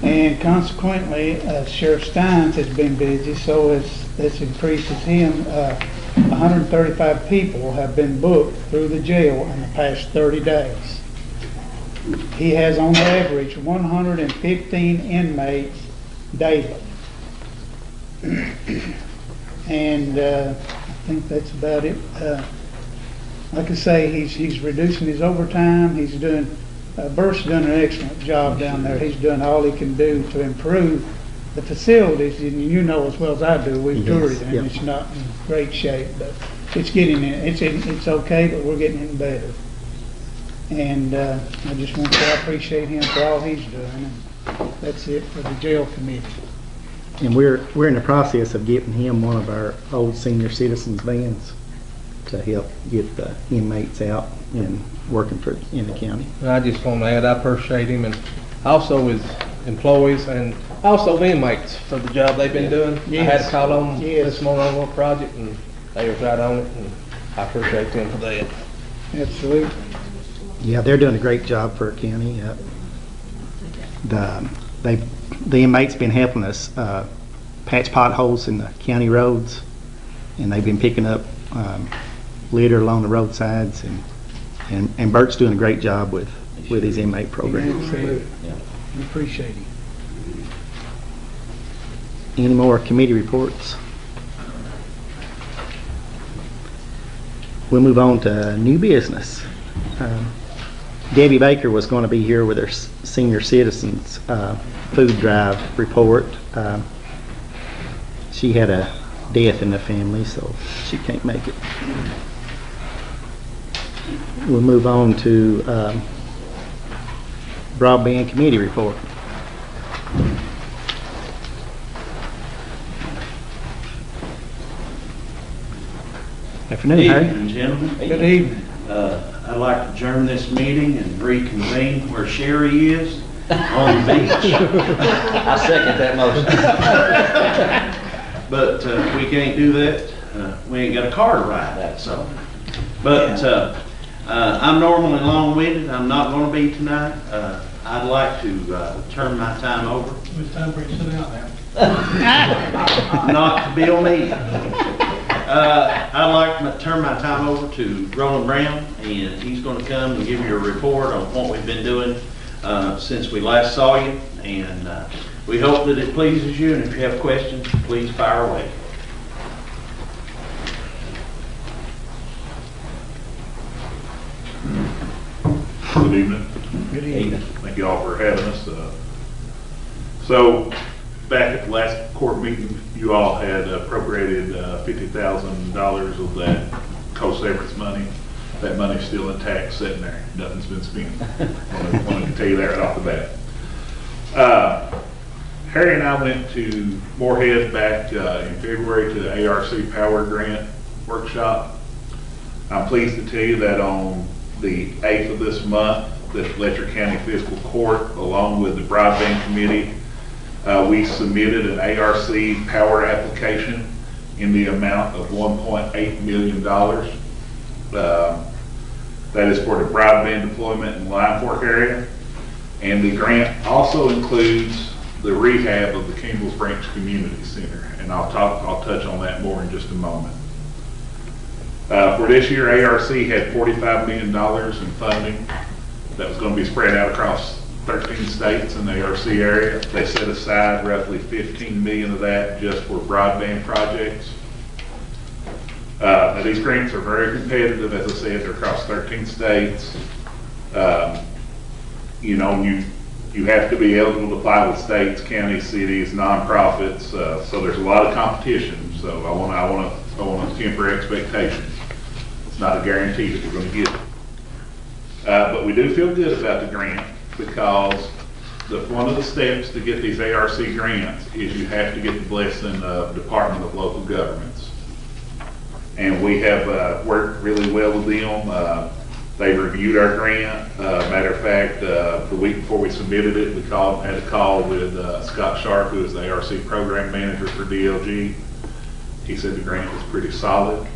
[SPEAKER 8] And consequently, Sheriff Steins has been busy, so this increases him. 135 people have been booked through the jail in the past 30 days. He has on average 115 inmates daily. And I think that's about it. Like I say, he's reducing his overtime. He's doing, Bert's done an excellent job down there. He's done all he can do to improve the facilities, and you know as well as I do, we've toured it, and
[SPEAKER 1] yep.
[SPEAKER 8] It's not in great shape, but it's getting in. It's okay, but we're getting it better. And I just want to say I appreciate him for all he's doing, and that's it for the jail committee.
[SPEAKER 1] And we're in the process of getting him one of our old senior citizens vans to help get the inmates out and working in the county.
[SPEAKER 3] And I just want to add, I appreciate him, and also his employees, and also the inmates for the job they've been doing.
[SPEAKER 8] Yes.
[SPEAKER 3] I had to call on
[SPEAKER 8] Yes.
[SPEAKER 3] this morning on one project, and they was right on it, and I appreciate them for that.
[SPEAKER 8] Absolutely.
[SPEAKER 1] Yeah, they're doing a great job for our county. The inmates been helping us patch potholes in the county roads, and they've been picking up litter along the roadsides, and Bert's doing a great job with his inmate program.
[SPEAKER 8] Absolutely. We appreciate him.
[SPEAKER 1] Any more committee reports? We'll move on to new business. Debbie Baker was going to be here with her senior citizens food drive report. She had a death in the family, so she can't make it. We'll move on to broadband committee report. Afternoon, Harry.
[SPEAKER 15] Evening, gentlemen.
[SPEAKER 8] Good evening.
[SPEAKER 15] I'd like to adjourn this meeting and reconvene where Sherry is, on the beach.
[SPEAKER 13] I second that motion.
[SPEAKER 15] But we can't do that. We ain't got a car to ride, so. But I'm normally long-winded. I'm not going to be tonight. I'd like to turn my time over.
[SPEAKER 10] It's time for you to sit down now.
[SPEAKER 15] Not to Bill me. I'd like to turn my time over to Roland Brown, and he's going to come and give you a report on what we've been doing since we last saw you, and we hope that it pleases you, and if you have questions, please fire away.
[SPEAKER 10] Good evening.
[SPEAKER 8] Good evening.
[SPEAKER 10] Thank you all for having us. So, back at the last court meeting, you all had appropriated $50,000 of that co-severance money. That money's still intact, sitting there. Nothing's been spent. I wanted to tell you that right off the bat. Harry and I went to Moorhead back in February to the ARC Power Grant workshop. I'm pleased to tell you that on the 8th of this month, that Letcher County Fiscal Court, along with the Broadband Committee, we submitted an ARC power application in the amount of $1.8 million. That is for the broadband deployment in the Lime Fork area. And the grant also includes the rehab of the Kimball's Branch Community Center. And I'll touch on that more in just a moment. For this year, ARC had $45 million in funding that was going to be spread out across 13 states in the ARC area. They set aside roughly $15 million of that just for broadband projects. Now these grants are very competitive, as I said, they're across 13 states. You know, you have to be eligible to apply with states, counties, cities, nonprofits, so there's a lot of competition. So I want to temper expectations. It's not a guarantee that we're going to get it. But we do feel good about the grant because one of the steps to get these ARC grants is you have to get the blessing of Department of Local Governments. And we have worked really well with them. They reviewed our grant. Matter of fact, the week before we submitted it, we had a call with Scott Sharp, who is the ARC program manager for DLG. He said the grant was pretty solid.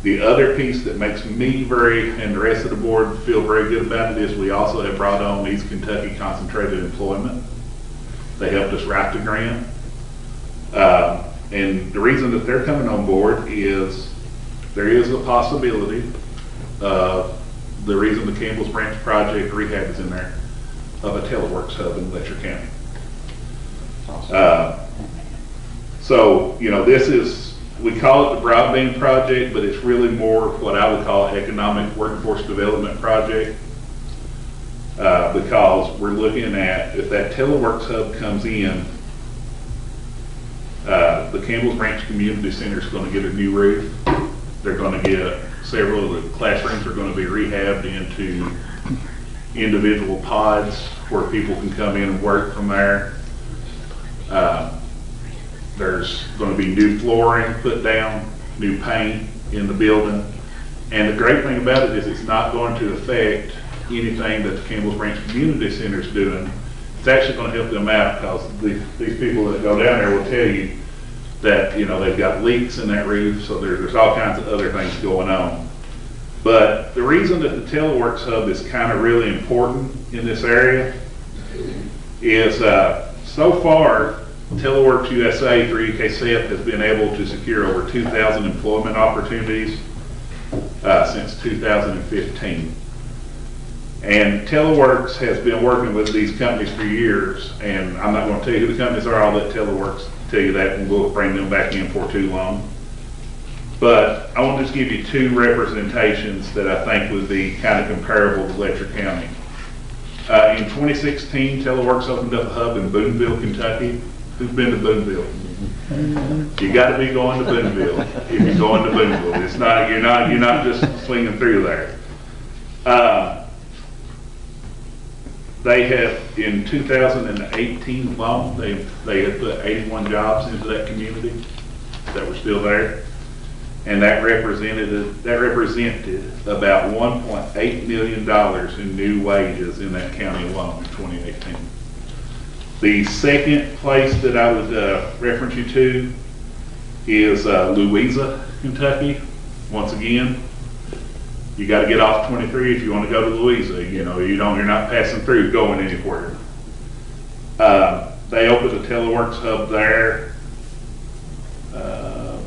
[SPEAKER 10] The other piece that makes me and the rest of the board feel very good about it is we also have brought on East Kentucky Concentrated Employment. They helped us write the grant. And the reason that they're coming on board is there is a possibility of the reason the Campbell's Branch Project rehab is in there, of a teleworks hub in Letcher County. So, you know, we call it the broadband project, but it's really more what I would call an economic workforce development project. Because we're looking at, if that teleworks hub comes in, the Campbell's Branch Community Center is going to get a new roof. They're going to get several of the classrooms are going to be rehabbed into individual pods where people can come in and work from there. There's going to be new flooring put down, new paint in the building. And the great thing about it is it's not going to affect anything that the Campbell's Branch Community Center is doing. It's actually going to help them out because these people that go down there will tell you that, you know, they've got leaks in that roof, so there's all kinds of other things going on. But the reason that the teleworks hub is kind of really important in this area is so far, Teleworks USA through UKCF has been able to secure over 2,000 employment opportunities since 2015. And Teleworks has been working with these companies for years, and I'm not going to tell you who the companies are. I'll let Teleworks tell you that, and we'll bring them back in for too long. But I want to just give you two representations that I think would be kind of comparable to Letcher County. In 2016, Teleworks opened up a hub in Booneville, Kentucky. Who's been to Booneville? You got to be going to Booneville if you're going to Booneville. It's not you're not just swinging through there. They have, in 2018 alone, they had put 81 jobs into that community that were still there, and that represented about $1.8 million in new wages in that county alone in 2018. The second place that I would reference you to is Louisa, Kentucky. Once again, you got to get off 23 if you want to go to Louisa. You know, you're not passing through going anywhere. They opened a teleworks hub there.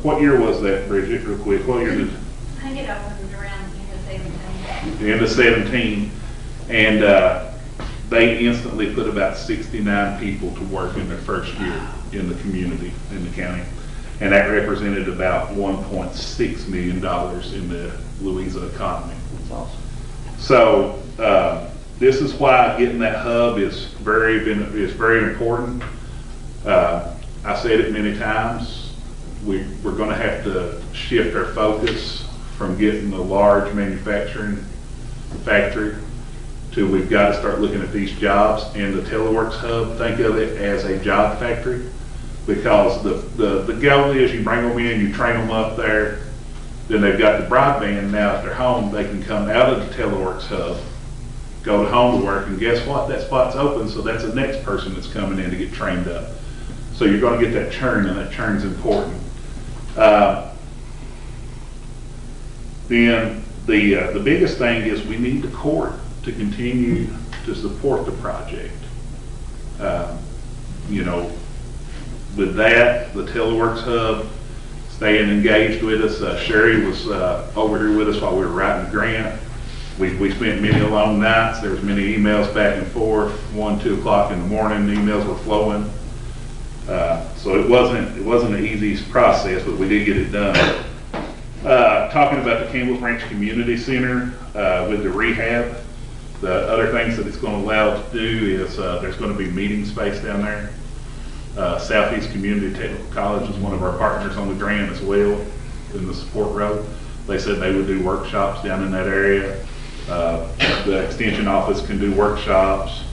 [SPEAKER 10] What year was that, Bridget? Real quick, what year did?
[SPEAKER 5] I think it opened around the end of 17.
[SPEAKER 10] The end of 17, and they instantly put about 69 people to work in their first year in the community, in the county. And that represented about $1.6 million in the Louisa economy.
[SPEAKER 13] That's awesome.
[SPEAKER 10] So this is why getting that hub is very important. I said it many times, we're going to have to shift our focus from getting a large manufacturing factory to we've got to start looking at these jobs. And the teleworks hub, think of it as a job factory, because the goal is you bring them in, you train them up there, then they've got the broadband. Now if they're home, they can come out of the teleworks hub, go to home to work, and guess what? That spot's open, so that's the next person that's coming in to get trained up. So you're going to get that churn, and that churn's important. Then the biggest thing is we need the court to continue to support the project. You know, with that, the teleworks hub staying engaged with us. Sherry was over here with us while we were writing the grant. We spent many long nights. There was many emails back and forth. 1, 2 o'clock in the morning, the emails were flowing. So it wasn't the easiest process, but we did get it done. Talking about the Campbell Branch Community Center with the rehab, the other things that it's going to allow it to do is there's going to be meeting space down there. Southeast Community Technical College is one of our partners on the grant as well in the support road. They said they would do workshops down in that area. The extension office can do workshops.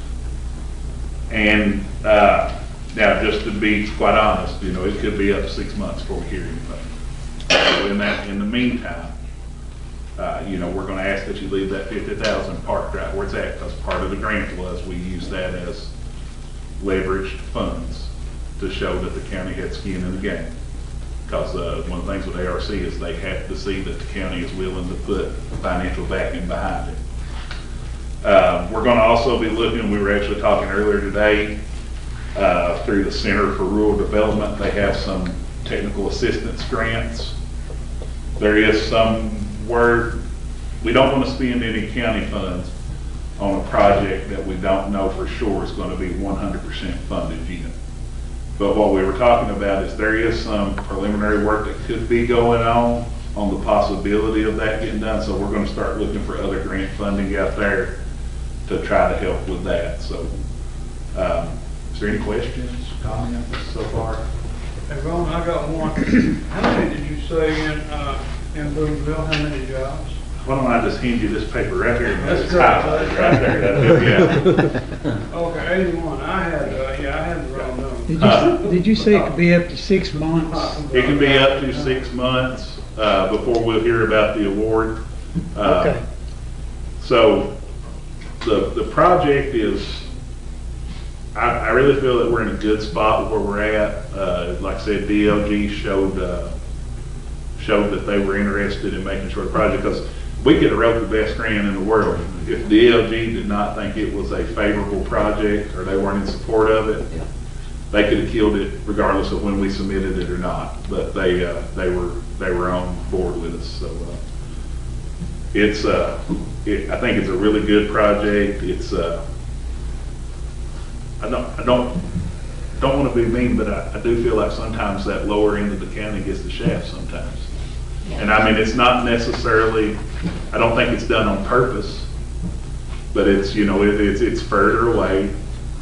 [SPEAKER 10] And now, just to be quite honest, you know, it could be up to 6 months before we hear anything. So in the meantime, you know, we're going to ask that you leave that 50,000 parked right where it's at, because part of the grant was we use that as leveraged funds to show that the county had skin in the game. Because one of the things with ARC is they have to see that the county is willing to put financial backing behind it. We're going to also be looking, we were actually talking earlier today, through the Center for Rural Development, they have some technical assistance grants. There is some word, we don't want to spend any county funds on a project that we don't know for sure is going to be 100% funded yet. But what we were talking about is there is some preliminary work that could be going on the possibility of that getting done. So we're going to start looking for other grant funding out there to try to help with that. So is there any questions, comments so far?
[SPEAKER 16] Hey, Ron, I got one. How many did you say in Boonville? How many jobs?
[SPEAKER 10] Why don't I just hand you this paper right here?
[SPEAKER 16] That's
[SPEAKER 10] highlighted right there. Yeah.
[SPEAKER 16] Okay, 81. I had the wrong number.
[SPEAKER 8] Did you say it could be up to 6 months?
[SPEAKER 10] It can be up to 6 months before we'll hear about the award.
[SPEAKER 8] Okay.
[SPEAKER 10] So the project is, I really feel that we're in a good spot where we're at. Like I said, DLG showed that they were interested in making sure the project, because we could have wrote the best grant in the world. If DLG did not think it was a favorable project or they weren't in support of it, they could have killed it regardless of when we submitted it or not. But they were on board with us. So I think it's a really good project. It's I don't want to be mean, but I do feel like sometimes that lower end of the county gets the shaft sometimes. And I mean, it's not necessarily, I don't think it's done on purpose, but it's, you know, it's further away,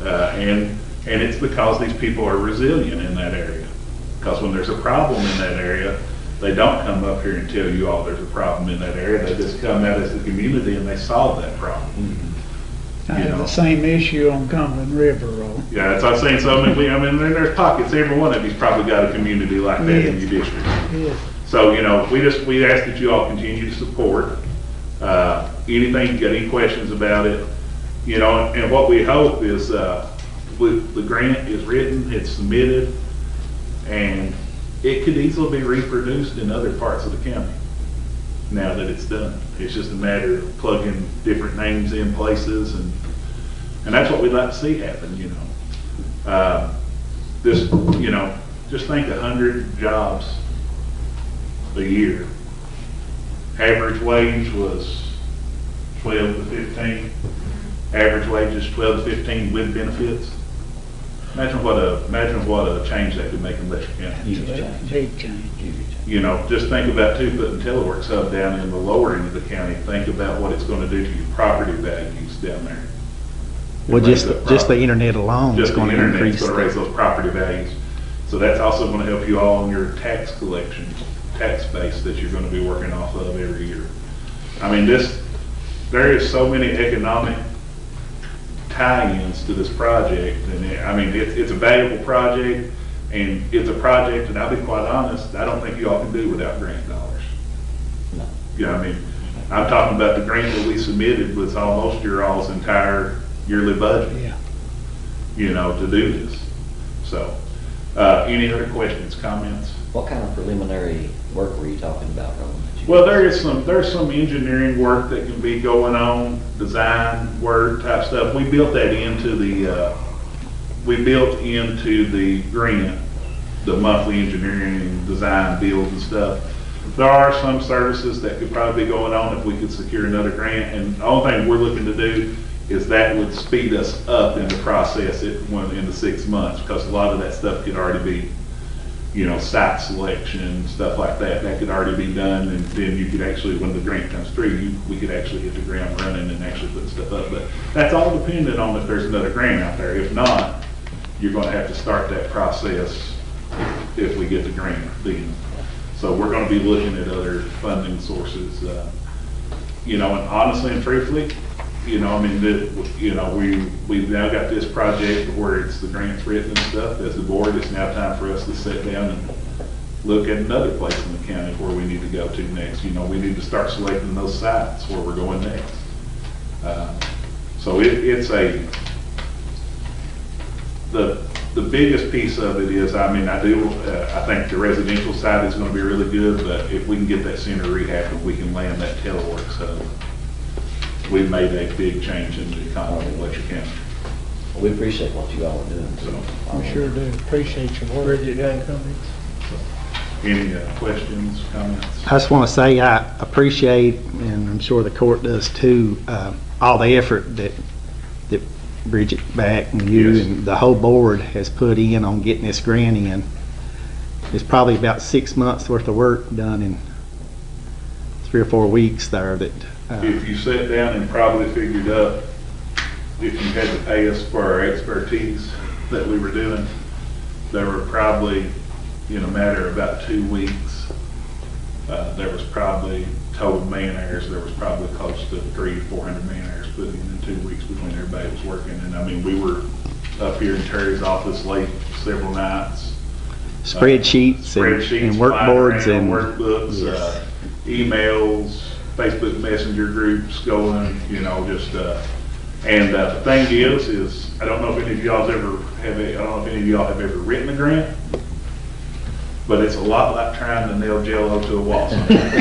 [SPEAKER 10] and it's because these people are resilient in that area. Because when there's a problem in that area, they don't come up here and tell you, oh, there's a problem in that area. They just come out as a community and they solve that problem.
[SPEAKER 8] I have the same issue on Cumberland River Road.
[SPEAKER 10] Yeah, that's what I'm saying. So I mean, there's pockets. Every one of you's probably got a community like that in your district.
[SPEAKER 8] Yes.
[SPEAKER 10] So, you know, we ask that you all continue to support. Anything, you got any questions about it, you know, and what we hope is the grant is written, it's submitted, and it could easily be reproduced in other parts of the county now that it's done. It's just a matter of plugging different names in places, and that's what we'd like to see happen, you know. Just think 100 jobs a year. Average wage was 12 to 15. Average wage is 12 to 15 with benefits. Imagine what a change that could make in Letcher County.
[SPEAKER 8] Big change.
[SPEAKER 10] You know, just think about putting Teleworks Hub down in the lower end of the county. Think about what it's going to do to your property values down there.
[SPEAKER 1] Well, just the internet alone is going to increase.
[SPEAKER 10] It's going to raise those property values. So that's also going to help you all in your tax collection, tax base that you're going to be working off of every year. I mean, there is so many economic tie-ins to this project, and it's a valuable project, and it's a project, and I'll be quite honest, I don't think you all can do without grant dollars.
[SPEAKER 13] No.
[SPEAKER 10] Yeah, I mean, I'm talking about the grant that we submitted was almost your all's entire yearly budget.
[SPEAKER 8] Yeah.
[SPEAKER 10] You know, to do this. So, any other questions, comments?
[SPEAKER 13] What kind of preliminary work were you talking about, Roland?
[SPEAKER 10] Well, there's some engineering work that can be going on, design work type stuff. We built that into the grant, the monthly engineering, design, build and stuff. There are some services that could probably be going on if we could secure another grant. And the only thing we're looking to do is that would speed us up in the process in the 6 months, because a lot of that stuff could already be, site selection, stuff like that. That could already be done, and then you could actually, when the grant comes through, we could actually hit the ground running and actually put stuff up. But that's all dependent on if there's another grant out there. If not, you're going to have to start that process if we get the grant then. So we're going to be looking at other funding sources, and honestly and truthfully, we've now got this project where it's the grants written and stuff. As the board, it's now time for us to sit down and look at another place in the county where we need to go to next. We need to start selecting those sites where we're going next. So the biggest piece of it is, I think the residential side is going to be really good, but if we can get that center rehabbed, if we can land that telework hub, we've made a big change in the economy of Letcher County.
[SPEAKER 13] We appreciate what you all are doing.
[SPEAKER 10] So,
[SPEAKER 8] We sure do. Appreciate your work.
[SPEAKER 3] Bridget, got any comments?
[SPEAKER 10] any questions, comments?
[SPEAKER 1] I just want to say I appreciate, and I'm sure the court does too, all the effort that Bridget back and you
[SPEAKER 10] Yes.
[SPEAKER 1] and the whole board has put in on getting this grant in. It's probably about 6 months worth of work done in 3 or 4 weeks there that.
[SPEAKER 10] If you sat down and probably figured up if you had to pay us for our expertise that we were doing, there were probably, in a matter of about 2 weeks, there was probably total man hours, there was probably close to 300 to 400 man hours put in 2 weeks between everybody was working. And we were up here in Terry's office late several nights.
[SPEAKER 1] Spreadsheets and workboards and
[SPEAKER 10] workbooks,
[SPEAKER 1] yes.
[SPEAKER 10] Emails, Facebook Messenger groups going, and the thing is I don't know if any of y'all have ever written a grant, but it's a lot like trying to nail Jell-O to a wall sometimes.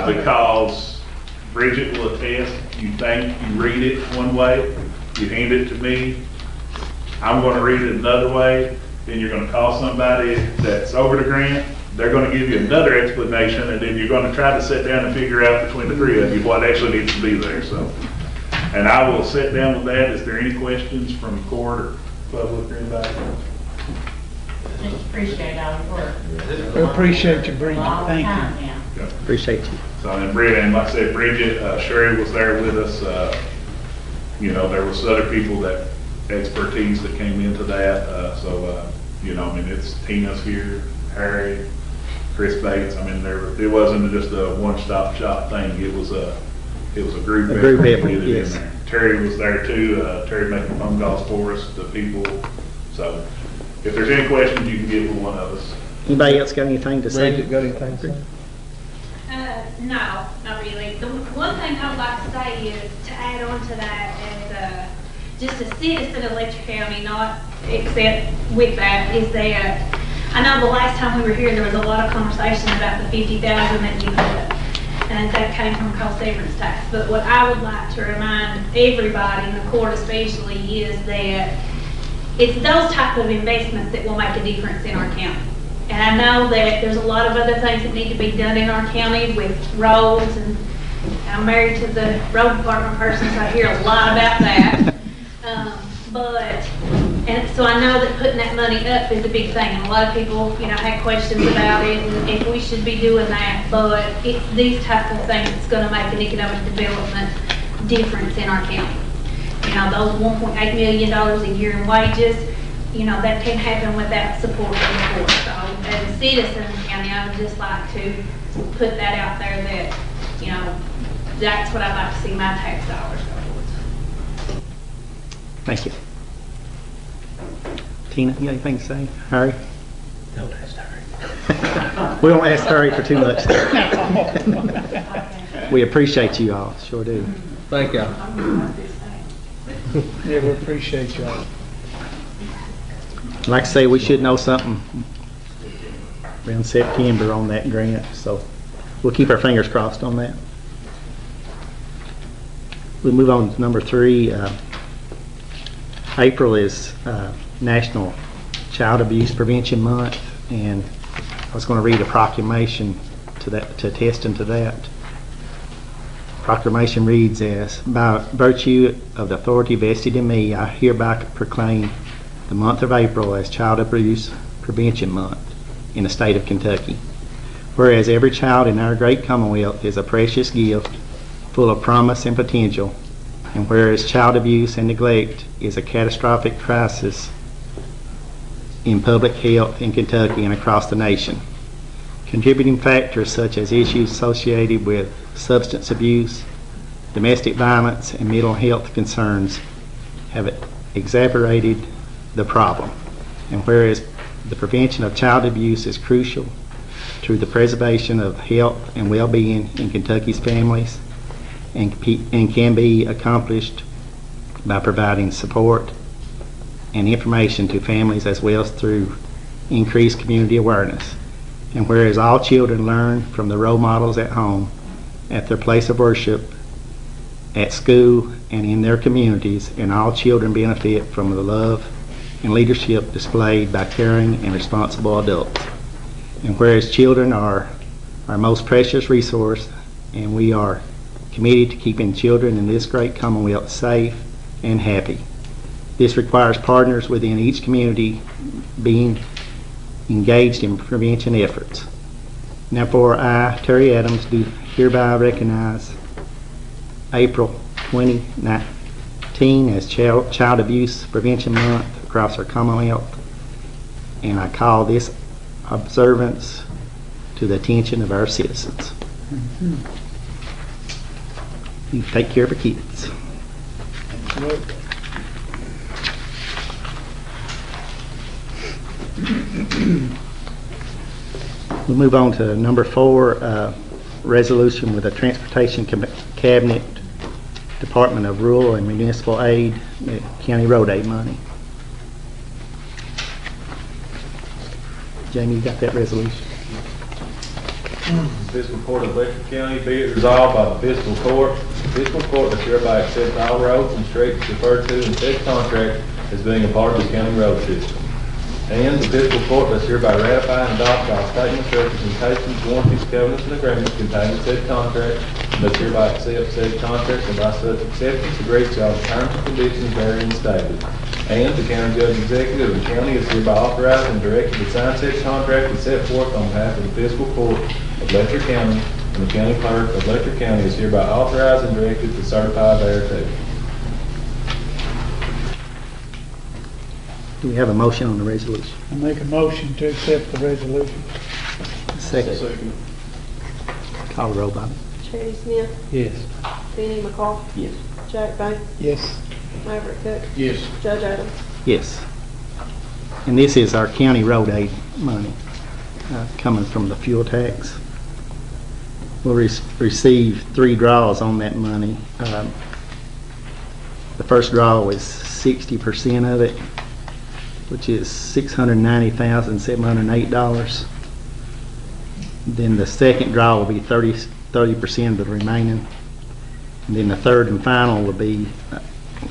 [SPEAKER 10] Because Bridget will attest, you read it one way, you hand it to me, I'm going to read it another way, then you're going to call somebody that's over the grant, they're going to give you another explanation, and then you're going to try to sit down and figure out between the three of you what actually needs to be there. So, and I will sit down with that. Is there any questions from court or public or anybody?
[SPEAKER 5] Just appreciate all your work.
[SPEAKER 8] We appreciate you, Bridget.
[SPEAKER 5] Long
[SPEAKER 8] Thank
[SPEAKER 5] time
[SPEAKER 8] you.
[SPEAKER 5] now.
[SPEAKER 10] Yeah.
[SPEAKER 1] Appreciate you.
[SPEAKER 10] So, and Bridget, and like I said, Bridget, Sherry was there with us. There was other people that expertise that came into that. It's Tina's here, Harry, Chris Bates. It wasn't just a one-stop shop thing. It was a group effort to
[SPEAKER 1] effort,
[SPEAKER 10] get it
[SPEAKER 1] yes.
[SPEAKER 10] in there. Terry was there too. Terry making phone calls for us, the people. So, if there's any questions, you can get with one of us.
[SPEAKER 1] Anybody else got anything to say?
[SPEAKER 3] Bridget, got anything to say?
[SPEAKER 17] No, not really. The one thing I would like to say is to add on to that as just a citizen of Letcher County, not except with that, is that I know the last time we were here, there was a lot of conversation about the 50,000 that you put, and that came from cost severance tax. But what I would like to remind everybody, in the court especially, is that it's those type of investments that will make a difference in our county. And I know that there's a lot of other things that need to be done in our county with roads, and I'm married to the road department person, so I hear a lot about that. And so I know that putting that money up is a big thing, and a lot of people, had questions about it, and if we should be doing that, but it's these types of things that's gonna make an economic development difference in our county. Those $1.8 million a year in wages, that can't happen without support from the court. So as a citizen of the county, I would just like to put that out there that, that's what I'd like to see my tax dollars go towards.
[SPEAKER 1] Thank you. Tina, you got anything to say? Harry?
[SPEAKER 3] Don't ask Harry.
[SPEAKER 1] We won't ask Harry for too much. We appreciate you all, sure do.
[SPEAKER 3] Thank y'all.
[SPEAKER 8] Yeah, we appreciate y'all.
[SPEAKER 1] Like I say, we should know something around September on that grant, so we'll keep our fingers crossed on that. We'll move on to number 3. April is National Child Abuse Prevention Month, and I was going to read a proclamation to attest to that. proclamation reads as, by virtue of the authority vested in me, I hereby proclaim the month of April as Child Abuse Prevention Month in the state of Kentucky. Whereas every child in our great Commonwealth is a precious gift full of promise and potential, and whereas child abuse and neglect is a catastrophic crisis in public health in Kentucky and across the nation. Contributing factors such as issues associated with substance abuse, domestic violence, and mental health concerns have exacerbated the problem. And whereas the prevention of child abuse is crucial to the preservation of health and well-being in Kentucky's families, and can be accomplished by providing support and information to families as well as through increased community awareness. And whereas all children learn from the role models at home, at their place of worship, at school, and in their communities, and all children benefit from the love and leadership displayed by caring and responsible adults. And whereas children are our most precious resource, and we are committed to keeping children in this great Commonwealth safe and happy. This requires partners within each community being engaged in prevention efforts. Therefore, I, Terry Adams, do hereby recognize April 2019 as Child Abuse Prevention Month across our Commonwealth, and I call this observance to the attention of our citizens. You take care of your kids. We'll move on to number 4, resolution with the Transportation Cabinet, Department of Rural and Municipal Aid, County Road Aid money. Jamie, you got that resolution?
[SPEAKER 7] Fiscal Court of Letcher County, be it resolved by the Fiscal Court does hereby accept all roads and streets referred to in said contract as being a part of the county road system. And the Fiscal Court does hereby ratify and adopt all statements, representations, warranties, covenants, and agreements contained in said contract, and does hereby accept said contracts, and by such acceptance agrees to all the terms and conditions therein stated. And the county judge executive of the county is hereby authorized and directed to sign said contract and set forth on behalf of the Fiscal Court of Letcher County, and the county clerk of Letcher County is hereby authorized and directed to certify thereto.
[SPEAKER 1] Do we have a motion on the resolution?
[SPEAKER 8] I make a motion to accept the resolution.
[SPEAKER 1] Second. Call the roll, Bobby.
[SPEAKER 14] Charity Smith,
[SPEAKER 3] Yes.
[SPEAKER 14] Benny McCall,
[SPEAKER 13] Yes.
[SPEAKER 14] Jack Bank,
[SPEAKER 8] Yes.
[SPEAKER 14] Maverick Cook,
[SPEAKER 16] Yes.
[SPEAKER 14] Judge Adams.
[SPEAKER 1] Yes. And this is our county road aid money coming from the fuel tax. We'll receive 3 draws on that money. The first draw was 60% of it, which is $690,708. Then the second draw will be 30% of the remaining. And then the third and final will be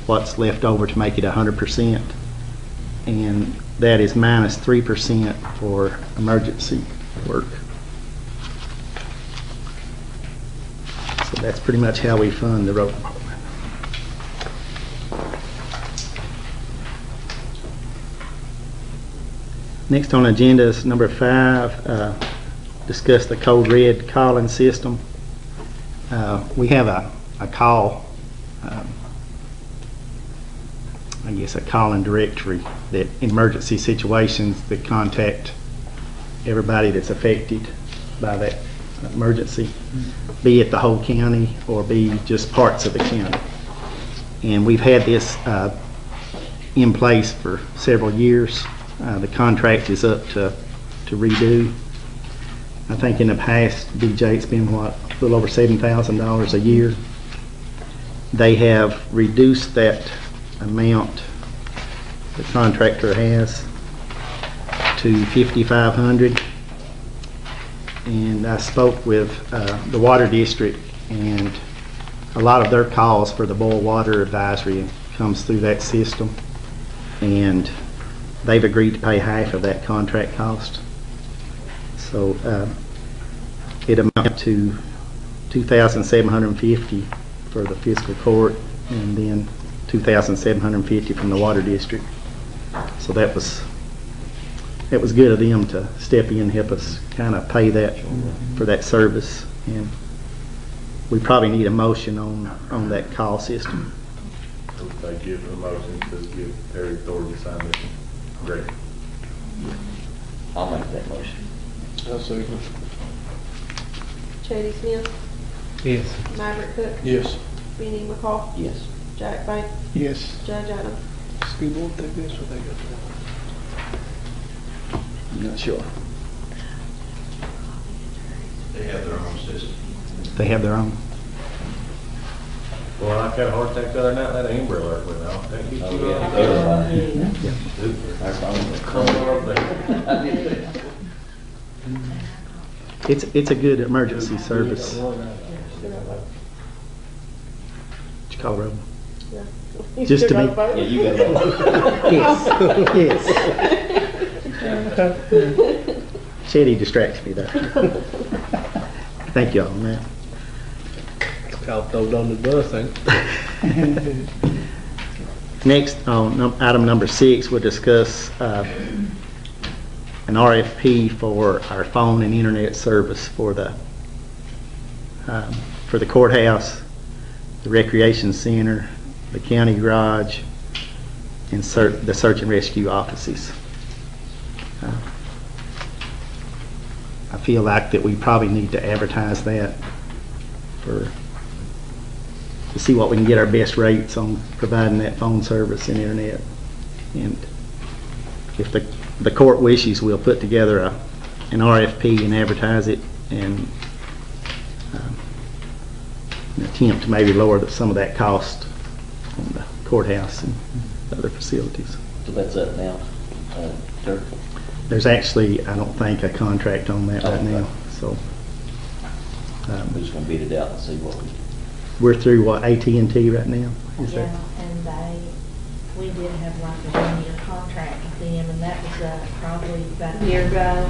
[SPEAKER 1] what's left over to make it 100%. And that is minus 3% for emergency work. So that's pretty much how we fund the road department. Next on the agenda is number 5, discuss the code red calling system. We have a call, I guess a calling directory that emergency situations that contact everybody that's affected by that emergency, be it the whole county or be just parts of the county. And we've had this in place for several years. The contract is up to redo. I think in the past, BJ, it's been what, a little over $7,000 a year. They have reduced that amount the contractor has to $5,500. And I spoke with the water district, and a lot of their calls for the boil water advisory comes through that system, and they've agreed to pay half of that contract cost. So it amounts to $2,750 for the fiscal court, and then $2,750 from the water district. So that was good of them to step in and help us kind of pay that for that service. And we probably need a motion on that call system.
[SPEAKER 7] They give a motion to give Terry authority to sign this. Great.
[SPEAKER 13] I'll make that motion.
[SPEAKER 3] I'll second.
[SPEAKER 14] Chady Smith,
[SPEAKER 3] Yes.
[SPEAKER 14] Maverick Cook,
[SPEAKER 3] Yes.
[SPEAKER 14] Benny McCall,
[SPEAKER 13] Yes.
[SPEAKER 14] Jack Banks,
[SPEAKER 8] Yes.
[SPEAKER 14] Judge Adams.
[SPEAKER 3] School board take this or they got that?
[SPEAKER 1] I'm not sure.
[SPEAKER 11] They have their own system.
[SPEAKER 1] They have their own.
[SPEAKER 7] Well, I got a heart attack the other night, that Amber alert went off. Thank you.
[SPEAKER 13] Oh, yeah.
[SPEAKER 7] Super.
[SPEAKER 13] Our phone.
[SPEAKER 7] Come on up there.
[SPEAKER 1] It's a good emergency service. Did you call Rob?
[SPEAKER 14] Yeah.
[SPEAKER 1] Just to
[SPEAKER 14] You
[SPEAKER 1] be-
[SPEAKER 14] still got a vote?
[SPEAKER 13] Yeah, you got it.
[SPEAKER 1] Yes, yes. Chetty distracts me there. Thank you all on that.
[SPEAKER 3] Called throwed on the bus, ain't it?
[SPEAKER 1] Next, on item number 6, we'll discuss an RFP for our phone and internet service for the courthouse, the recreation center, the county garage, and the search and rescue offices. I feel like that we probably need to advertise that to see what we can get our best rates on providing that phone service and internet. And if the court wishes, we'll put together an RFP and advertise it, and an attempt to maybe lower some of that cost on the courthouse and other facilities.
[SPEAKER 13] So that's up now, Dirk?
[SPEAKER 1] There's actually, I don't think, a contract on that right
[SPEAKER 13] Okay.
[SPEAKER 1] now, so.
[SPEAKER 13] We're just gonna beat it out and see what we.
[SPEAKER 1] We're through, what, AT&T right now? Is that-
[SPEAKER 5] Yeah, and we did have like a 1-year contract with them, and that was probably about a year ago.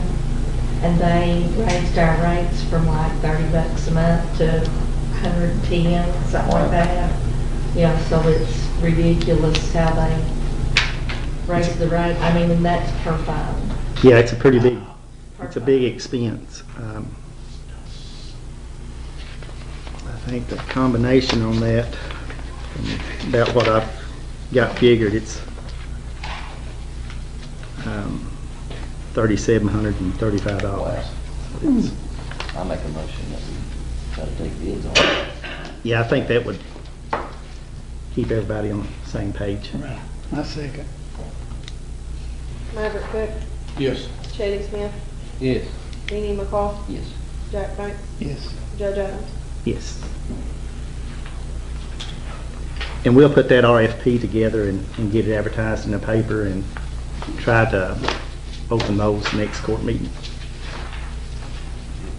[SPEAKER 5] And they raised our rates from like $30 a month to 110, something like that. Yeah, so it's ridiculous how they raise the rate. I mean, and that's per phone.
[SPEAKER 1] Yeah, it's a pretty big, it's a big expense. I think the combination on that, about what I've got figured, it's $3,735.
[SPEAKER 13] I'll make a motion that we try to take bids on it.
[SPEAKER 1] Yeah, I think that would keep everybody on the same page.
[SPEAKER 8] Right. I second.
[SPEAKER 14] Maverick Cook,
[SPEAKER 3] Yes.
[SPEAKER 14] Chady Smith,
[SPEAKER 3] Yes.
[SPEAKER 14] Benny McCall,
[SPEAKER 13] Yes.
[SPEAKER 14] Jack Banks,
[SPEAKER 8] Yes.
[SPEAKER 14] Judge Adams.
[SPEAKER 1] Yes. And we'll put that RFP together and get it advertised in the paper and try to open those next court meeting.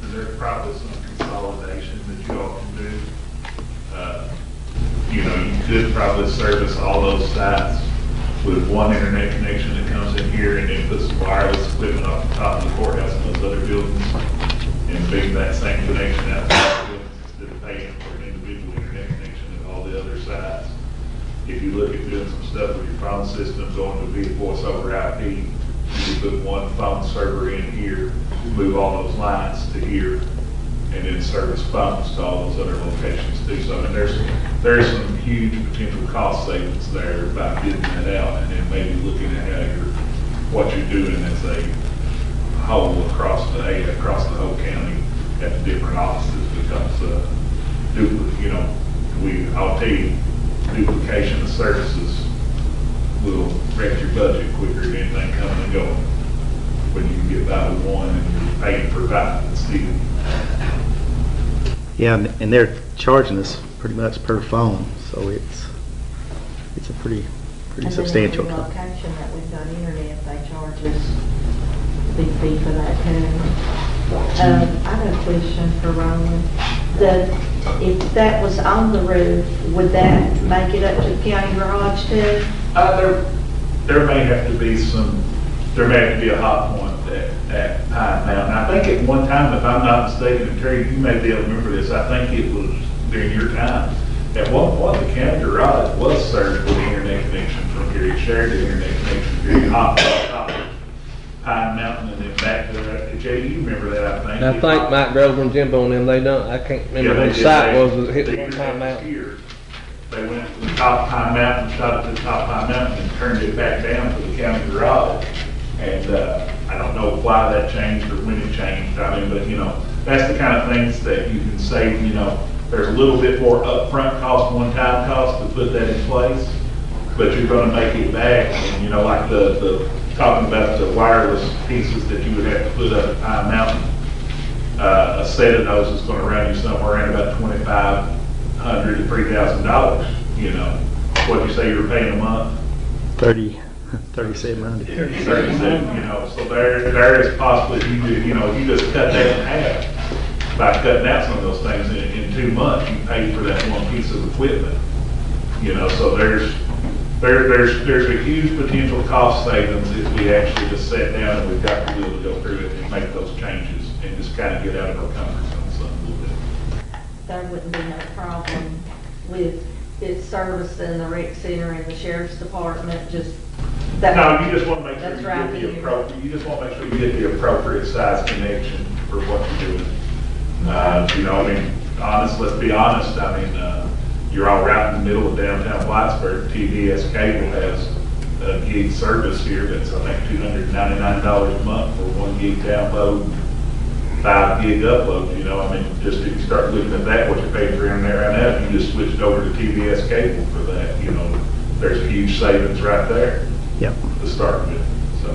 [SPEAKER 10] And there's probably some consolidation that you all can do. You know, you could probably service all those sites with one internet connection that comes in here, and then put some wireless equipment off the top of the courthouse and those other buildings, and bring that same connection out to the buildings instead of paying for an individual internet connection at all the other sites. If you look at doing some stuff with your phone system, going to be voice over IP, you put one phone server in here, move all those lines to here, and then service phones to all those other locations too. So I mean, there's some huge potential cost savings there by getting that out, and then maybe looking at how what you're doing as a whole across the whole county at the different offices, because I'll tell you, duplication of services will wreck your budget quicker than anything coming and going. When you can get by with one and you're paying for five instead.
[SPEAKER 1] Yeah, and they're charging us pretty much per phone, so it's a pretty substantial
[SPEAKER 5] And then
[SPEAKER 1] cost.
[SPEAKER 5] every location that we've got internet, they charge us a big fee for that too. I have a question for Roland. If that was on the roof, would that make it up to the county garage too?
[SPEAKER 10] There may have to be a hot point at Pine Mountain. I think at one time, if I'm not mistaken, and Terry, you may be able to remember this, I think it was during your time. At one point, the county garage was served with internet connection from here. It shared the internet connection from here, top of Pine Mountain, and then back to, Jay, you remember that, I think.
[SPEAKER 3] I think Mike Grover and Jimbo and them, they done, I can't remember
[SPEAKER 10] Yeah,
[SPEAKER 3] who
[SPEAKER 10] they
[SPEAKER 3] the
[SPEAKER 10] did.
[SPEAKER 3] site was,
[SPEAKER 10] They-
[SPEAKER 3] it hit
[SPEAKER 10] they
[SPEAKER 3] one
[SPEAKER 10] did
[SPEAKER 3] time
[SPEAKER 10] that
[SPEAKER 3] out.
[SPEAKER 10] here. They went to the top of Pine Mountain, shot it to the top of Pine Mountain, and turned it back down to the county garage. And I don't know why that changed or when it changed. I mean, but that's the kind of things that you can save. There's a little bit more upfront cost, one-time cost to put that in place, but you're going to make it back. And like the talking about the wireless pieces that you would have to put up at Pine Mountain. A set of those is going to run you somewhere around about $2,500 to $3,000. What you say you were paying a month?
[SPEAKER 1] 3,700.
[SPEAKER 10] 37, so there is possibly, you just cut that in half by cutting out some of those things in 2 months. You pay for that one piece of equipment. So there's a huge potential cost savings if we actually just sit down and we've got the will to go through it and make those changes and just kind of get out of our comfort zone some a little bit.
[SPEAKER 5] There wouldn't be no problem with it servicing the rec center and the sheriff's department, just that.
[SPEAKER 10] No, you just want to make sure
[SPEAKER 5] That's
[SPEAKER 10] you
[SPEAKER 5] right
[SPEAKER 10] get the
[SPEAKER 5] here.
[SPEAKER 10] appropriate, you just want to make sure you get the appropriate size connection for what you're doing. Let's be honest, you're all right in the middle of downtown Plattsburgh. TVS Cable has a gig service here that's, I think, $299 a month for 1 gig download, 5 gig upload. Just if you start looking at that, what you're paying for internet right now, if you just switched over to TVS Cable for that, there's a huge savings right there.
[SPEAKER 1] Yep.
[SPEAKER 10] To start with. So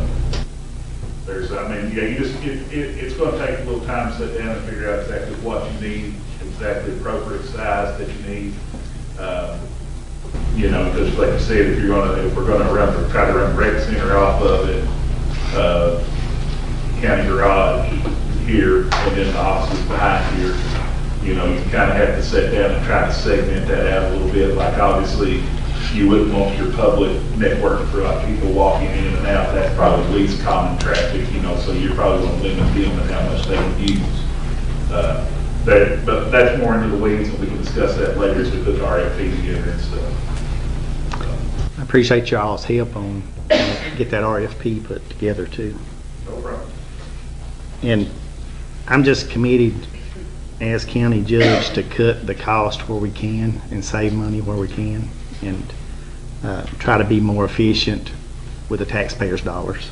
[SPEAKER 10] it's going to take a little time to sit down and figure out exactly what you need, exactly the appropriate size that you need. Just like you said, if we're going to try to run the rec center off of it, county garage here, and then the offices behind here, you kind of have to sit down and try to segment that out a little bit. Like obviously, you wouldn't want your public network for like people walking in and out. That's probably least common traffic, so you're probably going to limit them and how much they can use. But that's more into the weeds, and we can discuss that later as we put the RFP together and stuff.
[SPEAKER 1] I appreciate y'all's help on get that RFP put together too.
[SPEAKER 10] No problem.
[SPEAKER 1] And I'm just committed as county judge to cut the cost where we can and save money where we can, and try to be more efficient with the taxpayers' dollars.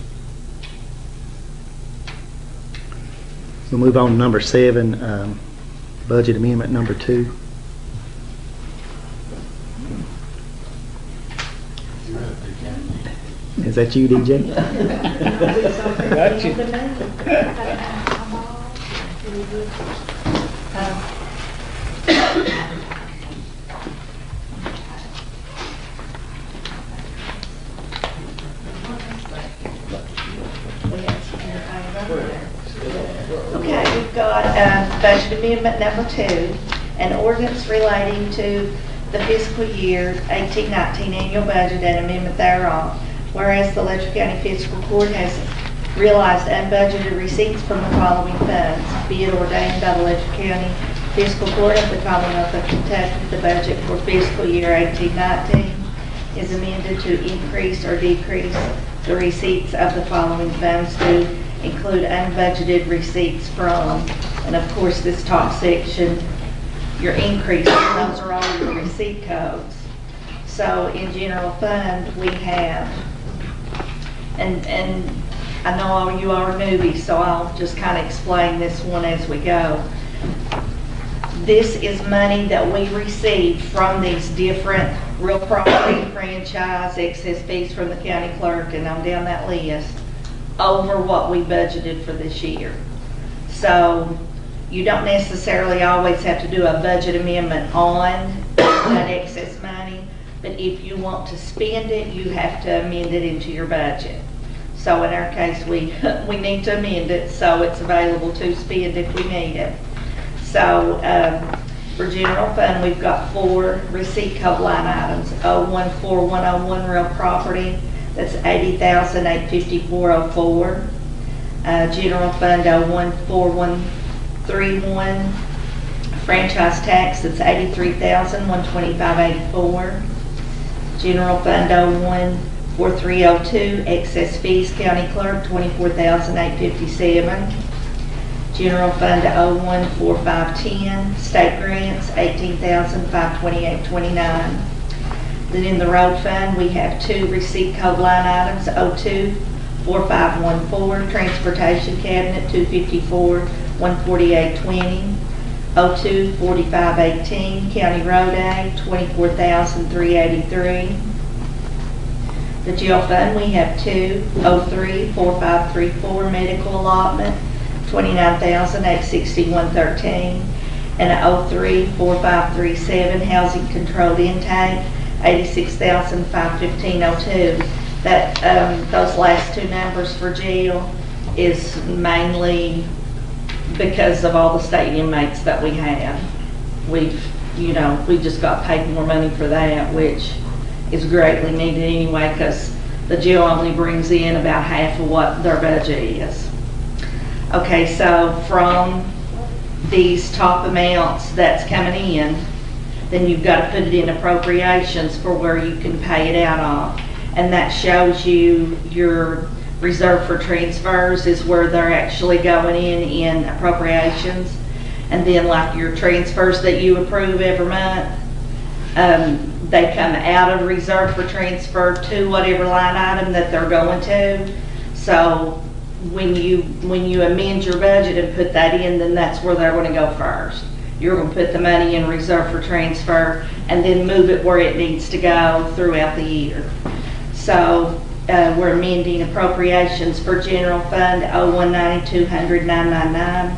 [SPEAKER 1] We'll move on to number 7, budget amendment number 2. Is that you, DJ?
[SPEAKER 8] Got you.
[SPEAKER 9] Okay, we've got budget amendment number 2, an ordinance relating to the fiscal year 18-19 annual budget and amendment thereof. Whereas the Letcher County Fiscal Court has realized unbudgeted receipts from the following funds, be it ordained by the Letcher County Fiscal Court of the Commonwealth of Kentucky, the budget for fiscal year 18-19 is amended to increase or decrease the receipts of the following funds to include unbudgeted receipts from, and of course this top section, your increases, those are all your receipt codes. So in general fund, we have, and I know all you are newbies, so I'll just kind of explain this one as we go. This is money that we received from these different real property, franchise, excess fees from the county clerk, and on down that list, over what we budgeted for this year. So you don't necessarily always have to do a budget amendment on that excess money, but if you want to spend it, you have to amend it into your budget. So in our case, we need to amend it so it's available to spend if we need it. So for general fund, we've got 4 receipt code line items. 014101 real property, that's $80,854.04. General Fund 014131, franchise tax, that's $83,125.84. General Fund 014302, excess fees, county clerk, $24,857. General Fund 014510, state grants, $18,528.29. Then in the road fund, we have two receipt code line items, 024514, transportation cabinet, $254,148.20. 024518, county road aid, $24,383. The jail fund, we have two, 034534, medical allotment, $29,861.13, and 034537, housing controlled intake, $86,515.02. That, those last two numbers for jail is mainly because of all the state inmates that we have. We just got paid more money for that, which is greatly needed anyway, because the jail only brings in about half of what their budget is. Okay, so from these top amounts that's coming in, then you've got to put it in appropriations for where you can pay it out of. And that shows you your reserve for transfers is where they're actually going in appropriations. And then like your transfers that you approve every month, they come out of reserve for transfer to whatever line item that they're going to. So when you amend your budget and put that in, then that's where they're going to go first. You're going to put the money in reserve for transfer and then move it where it needs to go throughout the year. So we're amending appropriations for general fund 0190-200-999,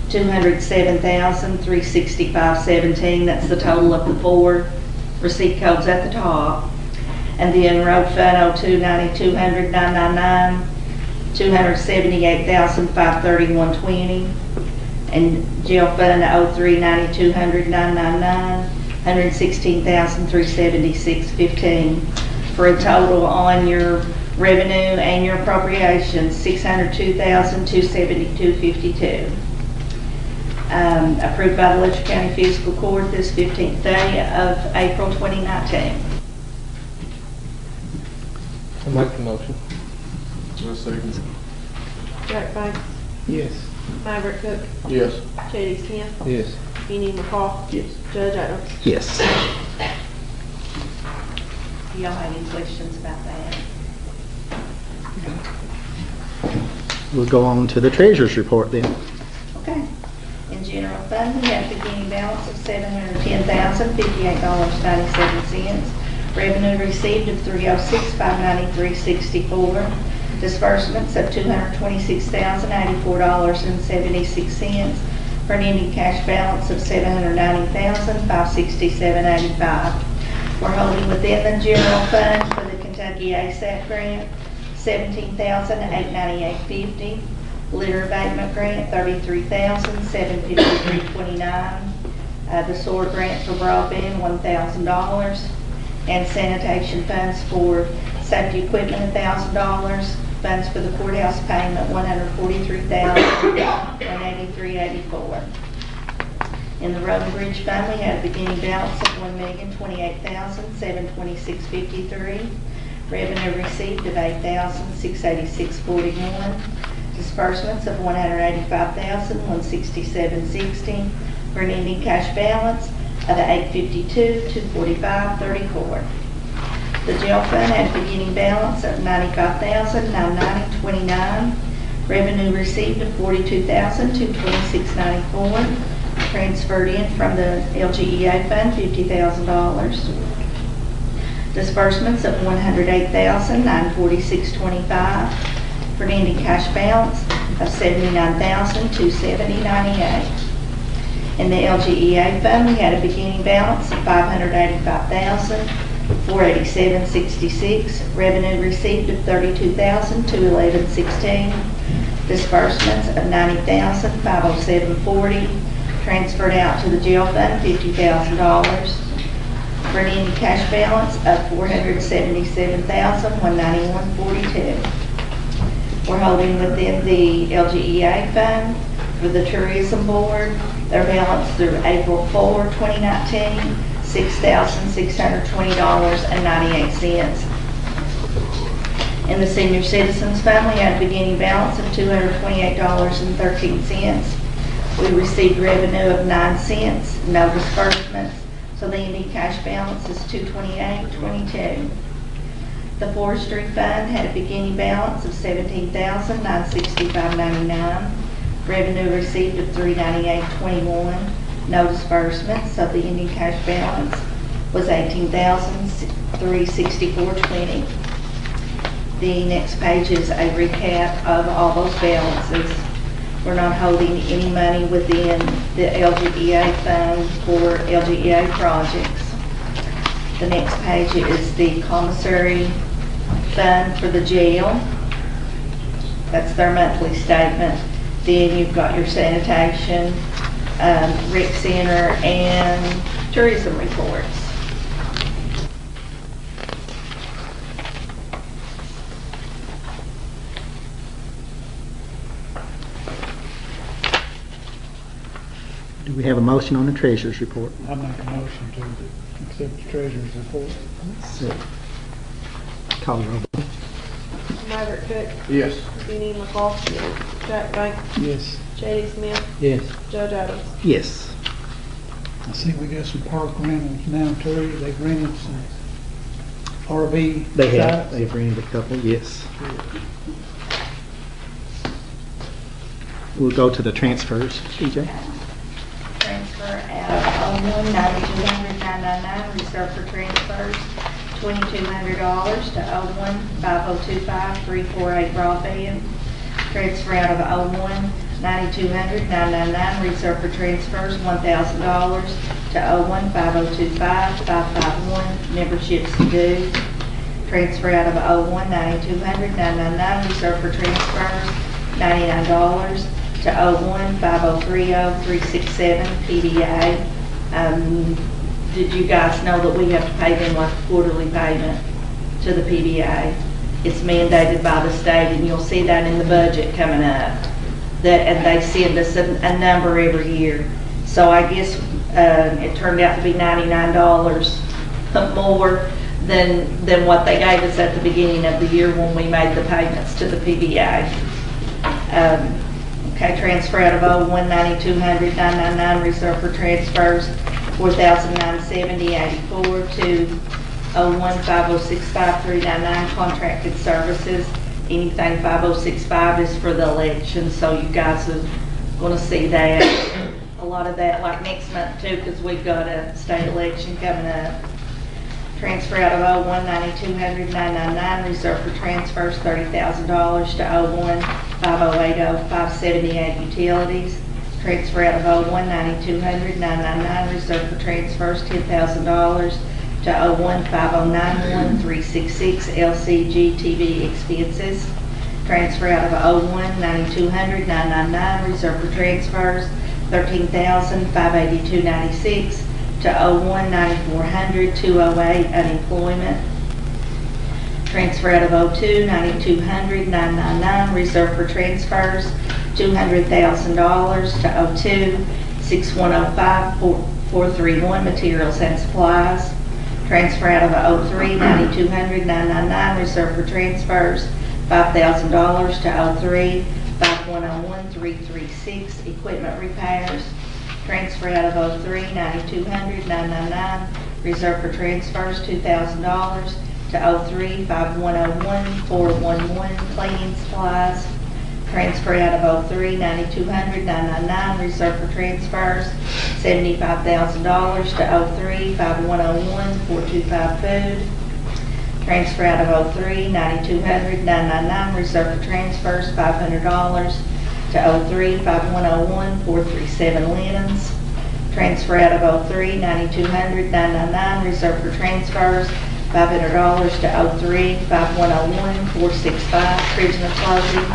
[SPEAKER 9] $207,365.17. That's the total of the four receipt codes at the top. And then road fund 0290-200-999, $278,531.20. And jail fund 0390-200-999, $116,376.15. For a total on your revenue and your appropriations, $602,272.52. Approved by the Letcher County Fiscal Court this 15th day of April 2019.
[SPEAKER 3] I make the motion.
[SPEAKER 14] Jack Banks,
[SPEAKER 8] Yes.
[SPEAKER 14] Maverick Cook,
[SPEAKER 3] Yes.
[SPEAKER 14] J.D. Smith,
[SPEAKER 3] Yes.
[SPEAKER 14] Kenny McCall,
[SPEAKER 3] Yes.
[SPEAKER 14] Judge Adams.
[SPEAKER 1] Yes.
[SPEAKER 9] Do y'all have any questions about that?
[SPEAKER 1] We'll go on to the treasurer's report then.
[SPEAKER 9] Okay. In general fund, we have beginning balance of $710,058.97. Revenue received of $306,593.64. Disbursements of $226,084.76. For an ending cash balance of $790,567.85. We're holding within the general fund for the Kentucky ASAP grant, $17,898.50. Litter abatement grant, $33,753.29. The SOAR grant for broadband, $1,000. And sanitation funds for safety equipment, $1,000. Funds for the courthouse payment, $143,183.84. In the road and bridge fund, we had a beginning balance of $1,028,726.53. Revenue received of $8,686.41. Disbursements of $185,167.60 for an ending cash balance of $852,245.34. The jail fund had a beginning balance of $95,990.29. Revenue received of $42,226.94. Transferred in from the LGEA fund, $50,000. Disbursements of $108,946.25 for an ending cash balance of $79,270.98. In the LGEA fund, we had a beginning balance of $585,487.66. Revenue received of $32,211.16. Disbursements of $90,507.40. Transferred out to the jail fund, $50,000. For an ending cash balance of $477,191.42. We're holding within the LGEA fund for the tourism board. Their balance through April 4, 2019, $6,620.98. In the senior citizens fund, we had a beginning balance of $228.13. We received revenue of 9 cents, no disbursements, so the ending cash balance is $228.22. The forestry fund had a beginning balance of $17,965.99. Revenue received of $398.21, no disbursements, so the ending cash balance was $18,364.20. The next page is a recap of all those balances. We're not holding any money within the LGEA fund for LGEA projects. The next page is the commissary fund for the jail. That's their monthly statement. Then you've got your sanitation, rec center, and tourism reports.
[SPEAKER 1] Do we have a motion on the treasurer's report?
[SPEAKER 8] I make a motion to accept the treasurer's report.
[SPEAKER 1] Call the roll.
[SPEAKER 14] Maverick Cook.
[SPEAKER 8] Yes.
[SPEAKER 14] Benny McCall. Jack Bank.
[SPEAKER 8] Yes.
[SPEAKER 14] J.D. Smith.
[SPEAKER 3] Yes.
[SPEAKER 14] Judge Adams.
[SPEAKER 1] Yes.
[SPEAKER 8] I see we got some park rentals now, Terry. They've rented some RV
[SPEAKER 1] They have.
[SPEAKER 8] sites.
[SPEAKER 1] They've rented a couple, yes. We'll go to the transfers. DJ?
[SPEAKER 9] Transfer out of 01-9200-999, reserved for transfers, $2,200 to 01-5025-348 broadband. Transfer out of 01-9200-999, reserved for transfers, $1,000 to 01-5025-551, memberships and dues. Transfer out of 01-9200-999, reserved for transfers, $99 to 01-5030-367 PDA. Did you guys know that we have to pay them like a quarterly payment to the PDA? It's mandated by the state, and you'll see that in the budget coming up. And they send us a number every year. So I guess it turned out to be $99 more than what they gave us at the beginning of the year when we made the payments to the PDA. Okay, transfer out of 01-9200-999, reserved for transfers, $4,970.84 to 01-5065-399, contracted services. Anything 5065 is for the election, so you guys are going to see that. A lot of that, like next month too, because we've got a state election coming up. Transfer out of 01-9200-999, reserved for transfers, $30,000 to 01-5080-578 utilities. Transfer out of 01-9200-999, reserved for transfers, $10,000 to 01-5091-366 LCG TV expenses. Transfer out of 01-9200-999, reserved for transfers, $13,582.96 to 01-9400-208 unemployment. Transfer out of 02-9200-999, reserved for transfers, $200,000 to 02-6105-431 materials and supplies. Transfer out of 03-9200-999, reserved for transfers, $5,000 to 03-5101-336 equipment repairs. Transfer out of 03-9200-999, reserved for transfers, $2,000 to 03-5101-411 cleaning supplies. Transfer out of 03-9200-999, reserved for transfers, $75,000 to 03-5101-425 food. Transfer out of 03-9200-999, reserved for transfers, $500 to 03-5101-437 linens. Transfer out of 03-9200-999, reserved for transfers, $500 to 03-5101-465 prisoner clothing.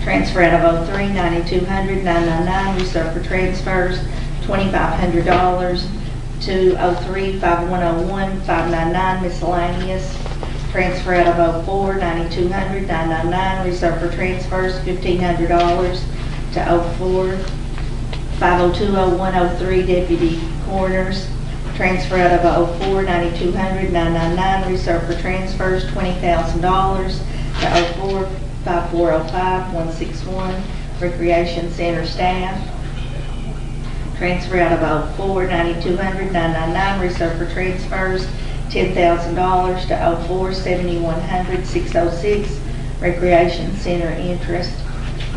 [SPEAKER 9] Transfer out of 03-9200-999, reserved for transfers, $2,500 to 03-5101-599 miscellaneous. Transfer out of 04, 9200, 999, reserved for transfers, $1,500 to 04, 502, 103, deputy coroners. Transfer out of 04, 9200, 999, reserved for transfers, $20,000 to 04, 5405, 161, recreation center staff. Transfer out of 04, 9200, 999, reserved for transfers, $10,000 to 04, 7100, 606, recreation center interest.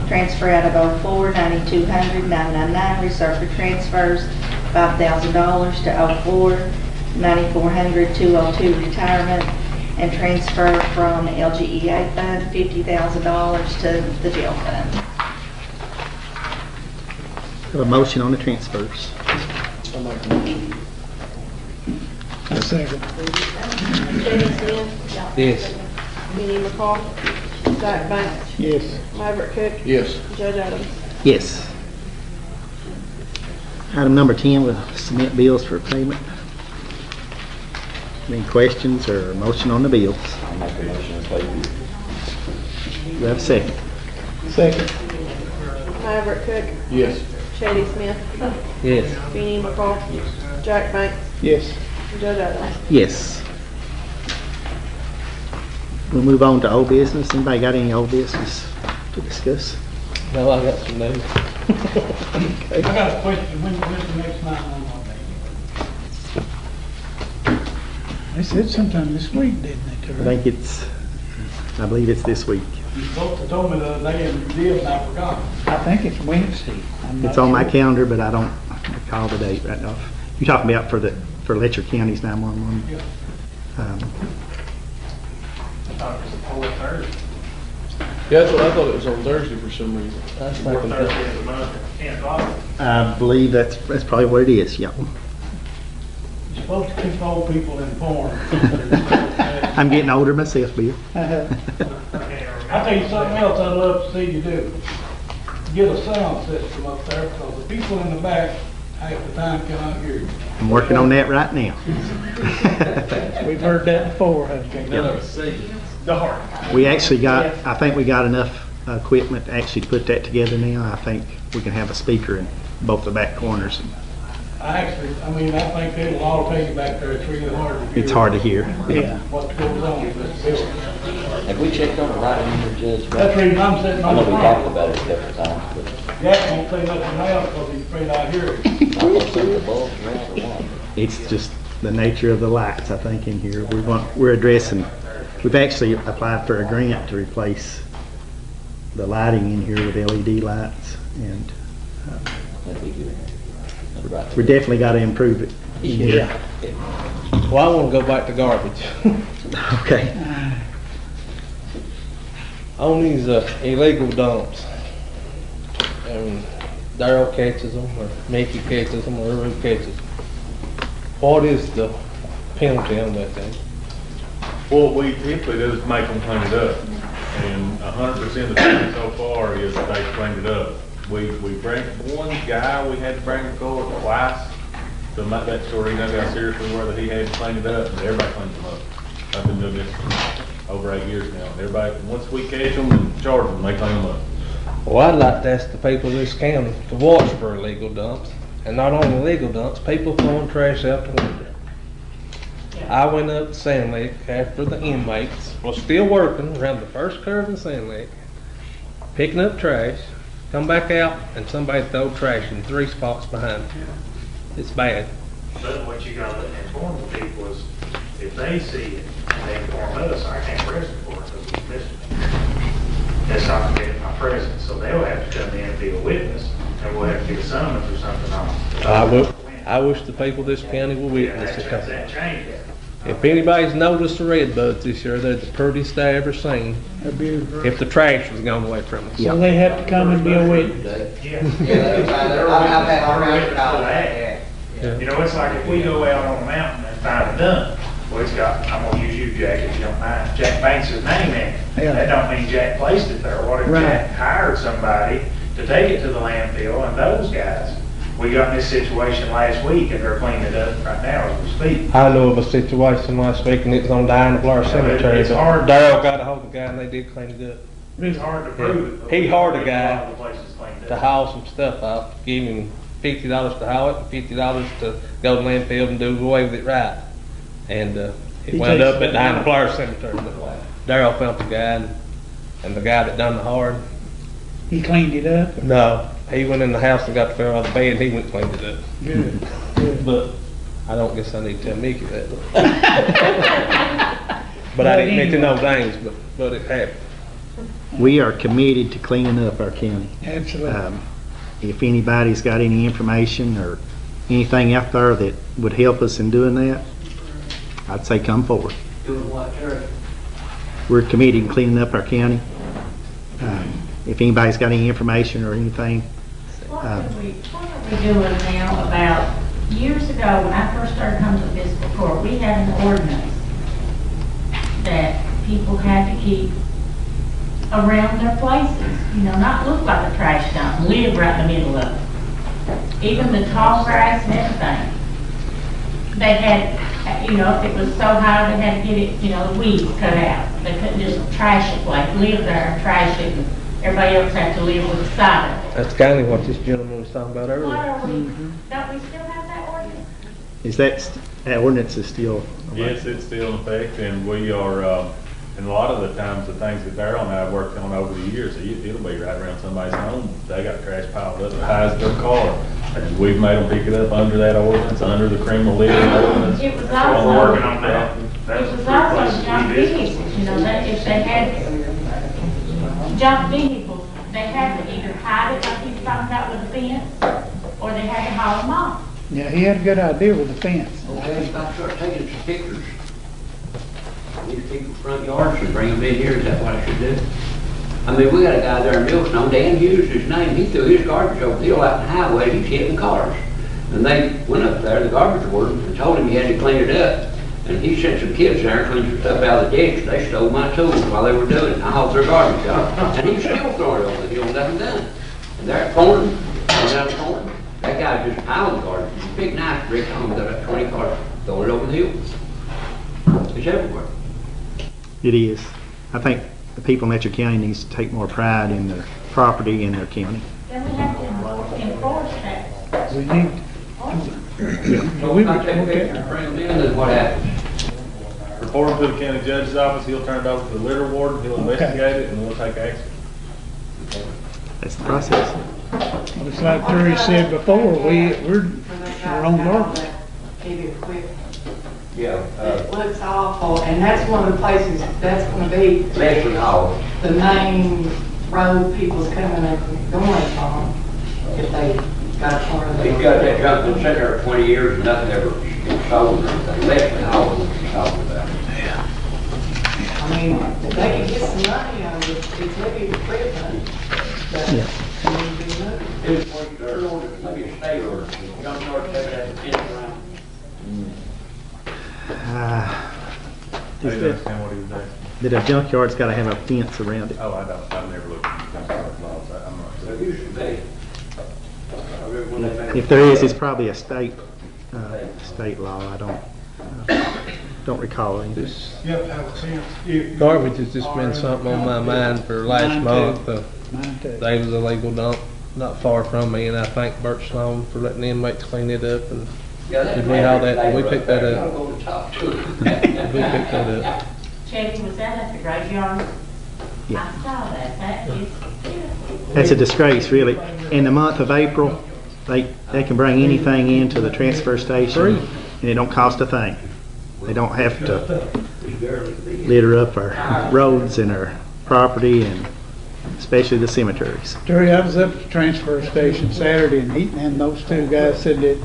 [SPEAKER 9] Transfer out of 04, 9200, 999, reserved for transfers, $5,000 to 04, 9400, 202, retirement. And transfer from LGEA fund, $50,000 to the jail fund.
[SPEAKER 1] Have a motion on the transfers.
[SPEAKER 8] I second.
[SPEAKER 14] Jenny Smith.
[SPEAKER 3] Yes.
[SPEAKER 14] Benny McCall. Zach Banks.
[SPEAKER 8] Yes.
[SPEAKER 14] Maverick Cook.
[SPEAKER 3] Yes.
[SPEAKER 14] Judge Adams.
[SPEAKER 1] Yes. Item number 10, we'll submit bills for payment. Any questions or motion on the bills?
[SPEAKER 13] I'll make a motion to pay bills.
[SPEAKER 1] Do we have a second?
[SPEAKER 8] Second.
[SPEAKER 14] Maverick Cook.
[SPEAKER 3] Yes.
[SPEAKER 14] Shady Smith.
[SPEAKER 3] Yes.
[SPEAKER 14] Benny McCall. Jack Banks.
[SPEAKER 8] Yes.
[SPEAKER 14] Judge Adams.
[SPEAKER 1] Yes. We'll move on to old business. Anybody got any old business to discuss?
[SPEAKER 3] No, I got some news.
[SPEAKER 8] I got a question, when's the next night on that? They said sometime this week, didn't they, Terry?
[SPEAKER 1] I believe it's this week.
[SPEAKER 16] You supposed to told me the other day and you did, and I forgot.
[SPEAKER 8] I think it's Wednesday.
[SPEAKER 1] It's on my calendar, but I don't recall the date right now. You're talking about for Letcher County's 911?
[SPEAKER 16] Yeah.
[SPEAKER 1] Um,
[SPEAKER 16] I thought it was the 4th Thursday.
[SPEAKER 3] Yeah, that's what I thought, it was on Thursday for some reason. That's
[SPEAKER 16] Fourth Thursday of the month at 10 o'clock.
[SPEAKER 1] I believe that's probably what it is, yeah.
[SPEAKER 16] You're supposed to keep old people informed.
[SPEAKER 1] I'm getting older myself, Bill.
[SPEAKER 16] I'll tell you something else I'd love to see you do. Get a sound system up there, because the people in the back half the time cannot hear you.
[SPEAKER 1] I'm working on that right now.
[SPEAKER 8] We've heard that before, haven't we?
[SPEAKER 16] Darn.
[SPEAKER 1] We actually got, I think we got enough equipment actually to put that together now. I think we can have a speaker in both the back corners.
[SPEAKER 16] I think it'll all take you back there. It's really hard to hear.
[SPEAKER 1] It's hard to hear.
[SPEAKER 8] Yeah.
[SPEAKER 16] What goes on with this building.
[SPEAKER 13] Have we checked on the lighting here, Judge?
[SPEAKER 16] That's the reason I'm sitting
[SPEAKER 13] I
[SPEAKER 16] on
[SPEAKER 13] know
[SPEAKER 16] the
[SPEAKER 13] we talked
[SPEAKER 16] front.
[SPEAKER 13] about it a couple of times, but
[SPEAKER 16] Jack won't say nothing else because he's afraid I hear it.
[SPEAKER 13] I thought some of the bulbs were out or what?
[SPEAKER 1] It's just the nature of the lights, I think, in here. We're addressing, we've actually applied for a grant to replace the lighting in here with LED lights, and
[SPEAKER 13] That'd be good. That's right.
[SPEAKER 1] we definitely got to improve it.
[SPEAKER 3] Yeah. Well, I want to go back to garbage.
[SPEAKER 1] Okay.
[SPEAKER 3] On these illegal dumps, and Darryl catches them, or Mickey catches them, or whoever catches them. What is the penalty on that thing?
[SPEAKER 7] What we typically do is make them clean it up, and 100% of the time so far is they cleaned it up. We bring one guy, we had to bring him forward twice to make that story, you know how serious we were that he had to clean it up, and everybody cleans them up. I've been doing this for over 8 years now, and everybody, once we catch them and charge them, they clean them up.
[SPEAKER 3] Well, I'd like to ask the people of this county to watch for illegal dumps, and not only illegal dumps, people throwing trash out the window. I went up to Sand Lake after the inmates was still working around the first curve in Sand Lake, picking up trash, come back out, and somebody throw trash in 3 spots behind them. It's bad.
[SPEAKER 4] But what you gotta inform the people is, if they see it and they inform us, I can't arrest them for it because we missed it. That's not getting my presence, so they'll have to come in and be a witness, and we'll have to get a summons or something on.
[SPEAKER 3] I wish the people of this county will witness it.
[SPEAKER 4] That changed.
[SPEAKER 3] If anybody's noticed the red buds this year, they're the prettiest I ever seen.
[SPEAKER 8] They're beautiful.
[SPEAKER 3] If the trash was gone away from us.
[SPEAKER 8] So they have to come and be a witness.
[SPEAKER 4] Yeah.
[SPEAKER 12] I've had all kinds of calls like that.
[SPEAKER 4] You know, it's like if we go out on the mountain and find a dump, well, it's got, I'm gonna use you, Jack, if you don't mind, Jack Banks' name in it.
[SPEAKER 8] Yeah.
[SPEAKER 4] That don't mean Jack placed it there. What if
[SPEAKER 8] Right.
[SPEAKER 4] Jack hired somebody to take it to the landfill, and those guys we got in this situation last week and they're cleaning it up right now as we speak.
[SPEAKER 3] I know of a situation last week and it was on Diana Blair Cemetery.
[SPEAKER 4] It's
[SPEAKER 3] but
[SPEAKER 4] hard.
[SPEAKER 3] Darrell got a hold of the guy and they did clean it up.
[SPEAKER 4] It's hard to prove it. but
[SPEAKER 3] He hired a
[SPEAKER 4] we
[SPEAKER 3] guy
[SPEAKER 4] got a lot of the places cleaned
[SPEAKER 3] to
[SPEAKER 4] up.
[SPEAKER 3] haul some stuff out, gave him $50 to haul it and $50 to go to landfill and do away with it right. And it
[SPEAKER 8] He
[SPEAKER 3] wound
[SPEAKER 8] takes
[SPEAKER 3] up
[SPEAKER 8] that
[SPEAKER 3] at Diana
[SPEAKER 8] now.
[SPEAKER 3] Blair Cemetery. Darrell found the guy and the guy that done the hard.
[SPEAKER 8] He cleaned it up.
[SPEAKER 3] No, he went in the house and got the fell out of the bed and he went and cleaned it up.
[SPEAKER 8] Good. Good.
[SPEAKER 3] But I don't guess I need to tell Mickey that. But I didn't mention no names, but it happened.
[SPEAKER 1] We are committed to cleaning up our county.
[SPEAKER 8] Absolutely.
[SPEAKER 1] If anybody's got any information or anything out there that would help us in doing that, I'd say come forward.
[SPEAKER 11] Doing what, Terry?
[SPEAKER 1] We're committed to cleaning up our county. If anybody's got any information or anything,
[SPEAKER 18] What are we doing now about, years ago, when I first started coming to fiscal court, we had an ordinance that people had to keep around their places, you know, not look like a trash dump, live right in the middle of it. Even the tall grass and everything. They had, you know, if it was so high, they had to get it, you know, the weeds cut out. They couldn't just trash it, like live there and trash it, and everybody else had to live with the side of it.
[SPEAKER 3] That's kind of what this gentleman was talking about
[SPEAKER 18] What
[SPEAKER 3] earlier.
[SPEAKER 18] are we, don't we still have that ordinance?
[SPEAKER 1] is that ordinance is still?
[SPEAKER 7] Yes, it's still in effect, and we are, and a lot of the times, the things that Darrell and I have worked on over the years, it'll be right around somebody's home. They got trash piled up as high as their car. And we've made them pick it up under that ordinance, under the criminal living ordinance.
[SPEAKER 18] It was
[SPEAKER 4] We're
[SPEAKER 18] also,
[SPEAKER 4] working on that.
[SPEAKER 18] it
[SPEAKER 4] That's
[SPEAKER 18] was
[SPEAKER 4] the
[SPEAKER 18] also
[SPEAKER 4] places
[SPEAKER 18] junk
[SPEAKER 4] we did.
[SPEAKER 18] vehicles, you know, that if they had junk vehicles, they had to either hide it like he's talking about with the fence, or they had to haul them off.
[SPEAKER 8] Yeah, he had a good idea with the fence.
[SPEAKER 11] Okay, if I start taking some pictures, these people's front yards and bring them in here, is that what I should do? I mean, we got a guy there in Millstone, Dan Hughes, his name, he threw his garbage over the hill out in the highway, he's hitting cars. And they went up there, the garbage warden, and told him he had to clean it up. And he sent some kids there and cleaned some stuff out of the ditch. They stole my tools while they were doing it. I hauled their garbage out. And he's still throwing it over the hill, nothing done. And there at Thornton, down at Thornton, that guy just piled the garbage. Big knife, Rick, on the 20 cars, throwing it over the hill. It's everywhere.
[SPEAKER 1] It is. I think the people in Letcher County needs to take more pride in their property and their county.
[SPEAKER 18] Then we have to enforce that.
[SPEAKER 8] We need,
[SPEAKER 11] So if I take pictures, bring them in, then what happens?
[SPEAKER 7] Report them to the county judge's office, he'll turn it over to the litter warden, he'll investigate it, and we'll take action.
[SPEAKER 1] That's the process.
[SPEAKER 8] it's like Terry said before, we're on guard.
[SPEAKER 19] Give you a quick,
[SPEAKER 11] Yeah,
[SPEAKER 19] it looks awful, and that's one of the places, that's gonna be
[SPEAKER 11] Leslie Hall.
[SPEAKER 19] the main road people's coming up and going on, if they got a car.
[SPEAKER 11] He's got that junk been sitting there 20 years and nothing ever been sold or anything. Leslie Hall was talking about it.
[SPEAKER 19] I mean, if they can get some money out of it, it's maybe equipment, but
[SPEAKER 1] Yeah.
[SPEAKER 19] it needs to be moved.
[SPEAKER 11] It's like their order, maybe a state order, junkyard taking that fence around.
[SPEAKER 7] I didn't understand what he was asking.
[SPEAKER 1] That a junkyard's got to have a fence around it.
[SPEAKER 7] Oh, I don't, I've never looked at the junkyard laws, I'm not
[SPEAKER 11] There
[SPEAKER 7] sure.
[SPEAKER 11] used to be. I remember when they made-
[SPEAKER 1] If there is, it's probably a state law. I don't recall any.
[SPEAKER 16] You have to have a fence.
[SPEAKER 3] Garbage has just been something on my mind for last
[SPEAKER 8] Mine too.
[SPEAKER 3] month.
[SPEAKER 8] Mine too.
[SPEAKER 3] They was a legal dump not far from me, and I thank Bert Sloan for letting the inmates clean it up. And
[SPEAKER 11] Yeah, that
[SPEAKER 3] did we haul that?
[SPEAKER 11] man,
[SPEAKER 3] We picked that
[SPEAKER 11] I'll
[SPEAKER 3] up.
[SPEAKER 11] go to talk to him.
[SPEAKER 3] We picked that up.
[SPEAKER 18] Chevy, was that at the graveyard?
[SPEAKER 1] Yeah.
[SPEAKER 18] I saw that, that is beautiful.
[SPEAKER 1] That's a disgrace, really. In the month of April, they can bring anything into the transfer station, and it don't cost a thing. They don't have to litter up our roads and our property, and especially the cemeteries.
[SPEAKER 8] Terry, I was up at the transfer station Saturday and those two guys said that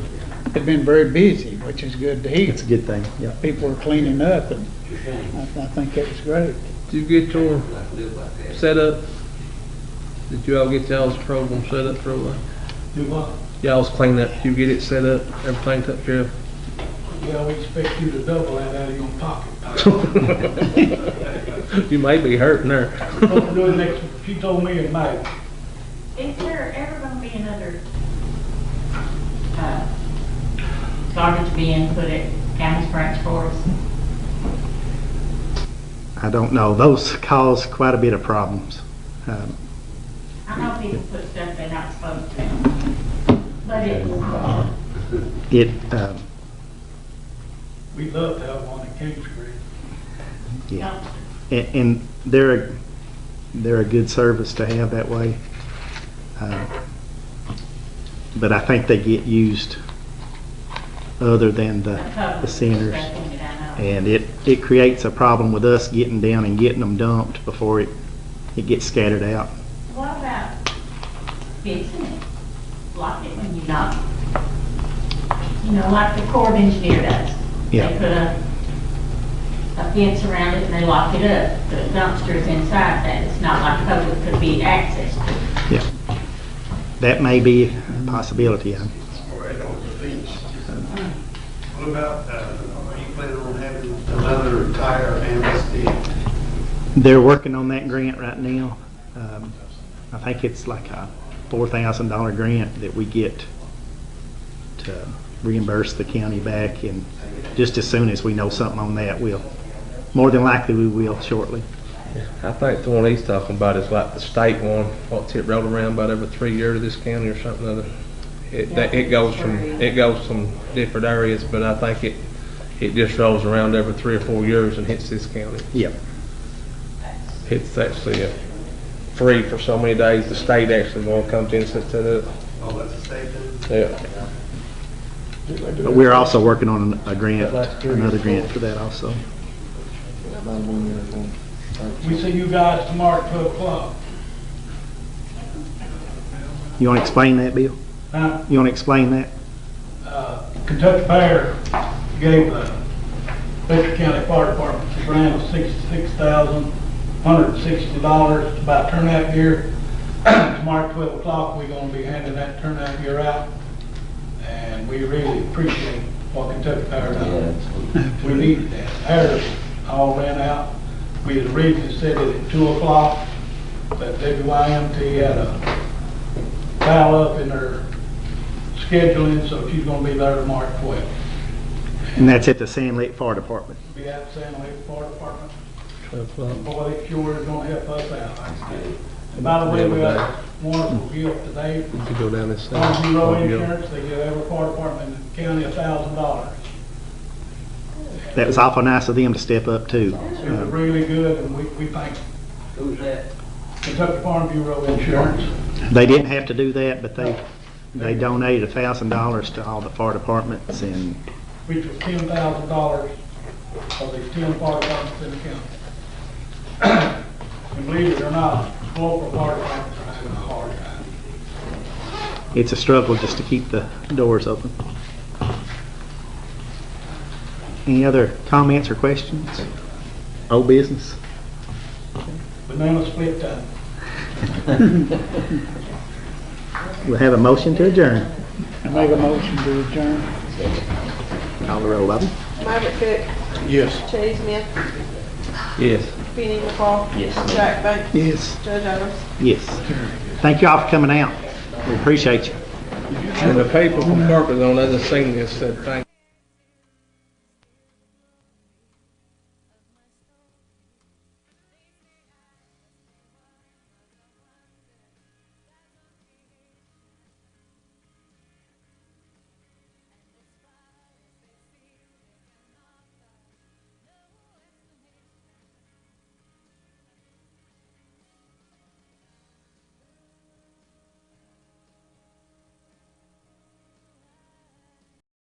[SPEAKER 8] they'd been very busy, which is good to hear.
[SPEAKER 1] It's a good thing, yeah.
[SPEAKER 8] People are cleaning up and I think that was great.
[SPEAKER 3] Did you get your set up? Did you all get y'all's program set up for a while?
[SPEAKER 16] Do what?
[SPEAKER 3] Y'all's clean up, you get it set up, everything took care of?
[SPEAKER 16] Yeah, we expect you to double that out of your pocket.
[SPEAKER 3] You may be hurting there.
[SPEAKER 16] What we're doing next, she told me in May.
[SPEAKER 18] Is there ever gonna be another garbage bin put at Campbell's Branch for us?
[SPEAKER 1] I don't know. Those cause quite a bit of problems.
[SPEAKER 18] I know people put stuff they're not supposed to, but
[SPEAKER 16] We'd love to have one in King Street.
[SPEAKER 1] Yeah, and they're a good service to have that way. But I think they get used other than the centers. And it creates a problem with us getting down and getting them dumped before it gets scattered out.
[SPEAKER 18] what about fixing it? Lock it when you knock. You know, like the Corps of Engineer does.
[SPEAKER 1] Yeah.
[SPEAKER 18] They put a fence around it and they lock it up. The dumpster's inside that. It's not like public could be accessed to.
[SPEAKER 1] Yeah, that may be a possibility.
[SPEAKER 2] What about, are you planning on having another tire amnesty?
[SPEAKER 1] They're working on that grant right now. I think it's like a $4,000 grant that we get to reimburse the county back, and just as soon as we know something on that, more than likely we will shortly.
[SPEAKER 3] I think the one he's talking about is like the state one, what's it, rolled around about every 3 years of this county or something other. It goes from different areas, but I think it just rolls around every 3 or 4 years and hits this county.
[SPEAKER 1] Yep.
[SPEAKER 3] It's actually free for so many days. The state actually won't come in and set that up.
[SPEAKER 2] Oh, that's the state thing?
[SPEAKER 3] Yeah.
[SPEAKER 1] But we're also working on another grant for that also.
[SPEAKER 16] We see you guys tomorrow at 12 o'clock.
[SPEAKER 1] You want to explain that, Bill?
[SPEAKER 16] Huh?
[SPEAKER 1] You want to explain that?
[SPEAKER 16] Kentucky Fire gave the Letcher County Fire Department a grant of $66,160 to buy turnout gear. Tomorrow at 12 o'clock, we're going to be handing that turnout gear out. And we really appreciate what Kentucky Fire does. We need that. Ours all ran out. We had originally set it at 2 o'clock, but WYMT had a foul up in their scheduling, so she's going to be there tomorrow at 12.
[SPEAKER 1] And that's at the Sand Lake Fire Department.
[SPEAKER 16] Be at the Sand Lake Fire Department.
[SPEAKER 3] 12 o'clock.
[SPEAKER 16] Boy, they sure is going to help us out. And by the way, we got a wonderful gift today.
[SPEAKER 3] You could go down this
[SPEAKER 16] On
[SPEAKER 3] side.
[SPEAKER 16] zero insurance, they give every fire department in the county $1,000.
[SPEAKER 1] That was awful nice of them to step up too.
[SPEAKER 16] It was really good, and we thank
[SPEAKER 11] Who's that?
[SPEAKER 16] Kentucky Farm Bureau Insurance.
[SPEAKER 1] They didn't have to do that, but they donated $1,000 to all the fire departments, and
[SPEAKER 16] Which was $10,000 for these 10 fire departments in the county. And believe it or not, local fire departments are having a hard time.
[SPEAKER 1] it's a struggle just to keep the doors open. Any other comments or questions? Old business?
[SPEAKER 16] Banana split time.
[SPEAKER 1] We'll have a motion to adjourn.
[SPEAKER 8] Make a motion to adjourn.
[SPEAKER 1] Call the roll, Bobby.
[SPEAKER 14] Maverick Cook,
[SPEAKER 8] Yes.
[SPEAKER 14] Chase Smith,
[SPEAKER 3] Yes.
[SPEAKER 14] Benny McCall.
[SPEAKER 13] Yes.
[SPEAKER 14] Jack Banks.
[SPEAKER 1] Yes.
[SPEAKER 14] Judge Owens.
[SPEAKER 1] Yes. Thank you all for coming out. We appreciate you.
[SPEAKER 3] And the people who worked on other seen this said thank you.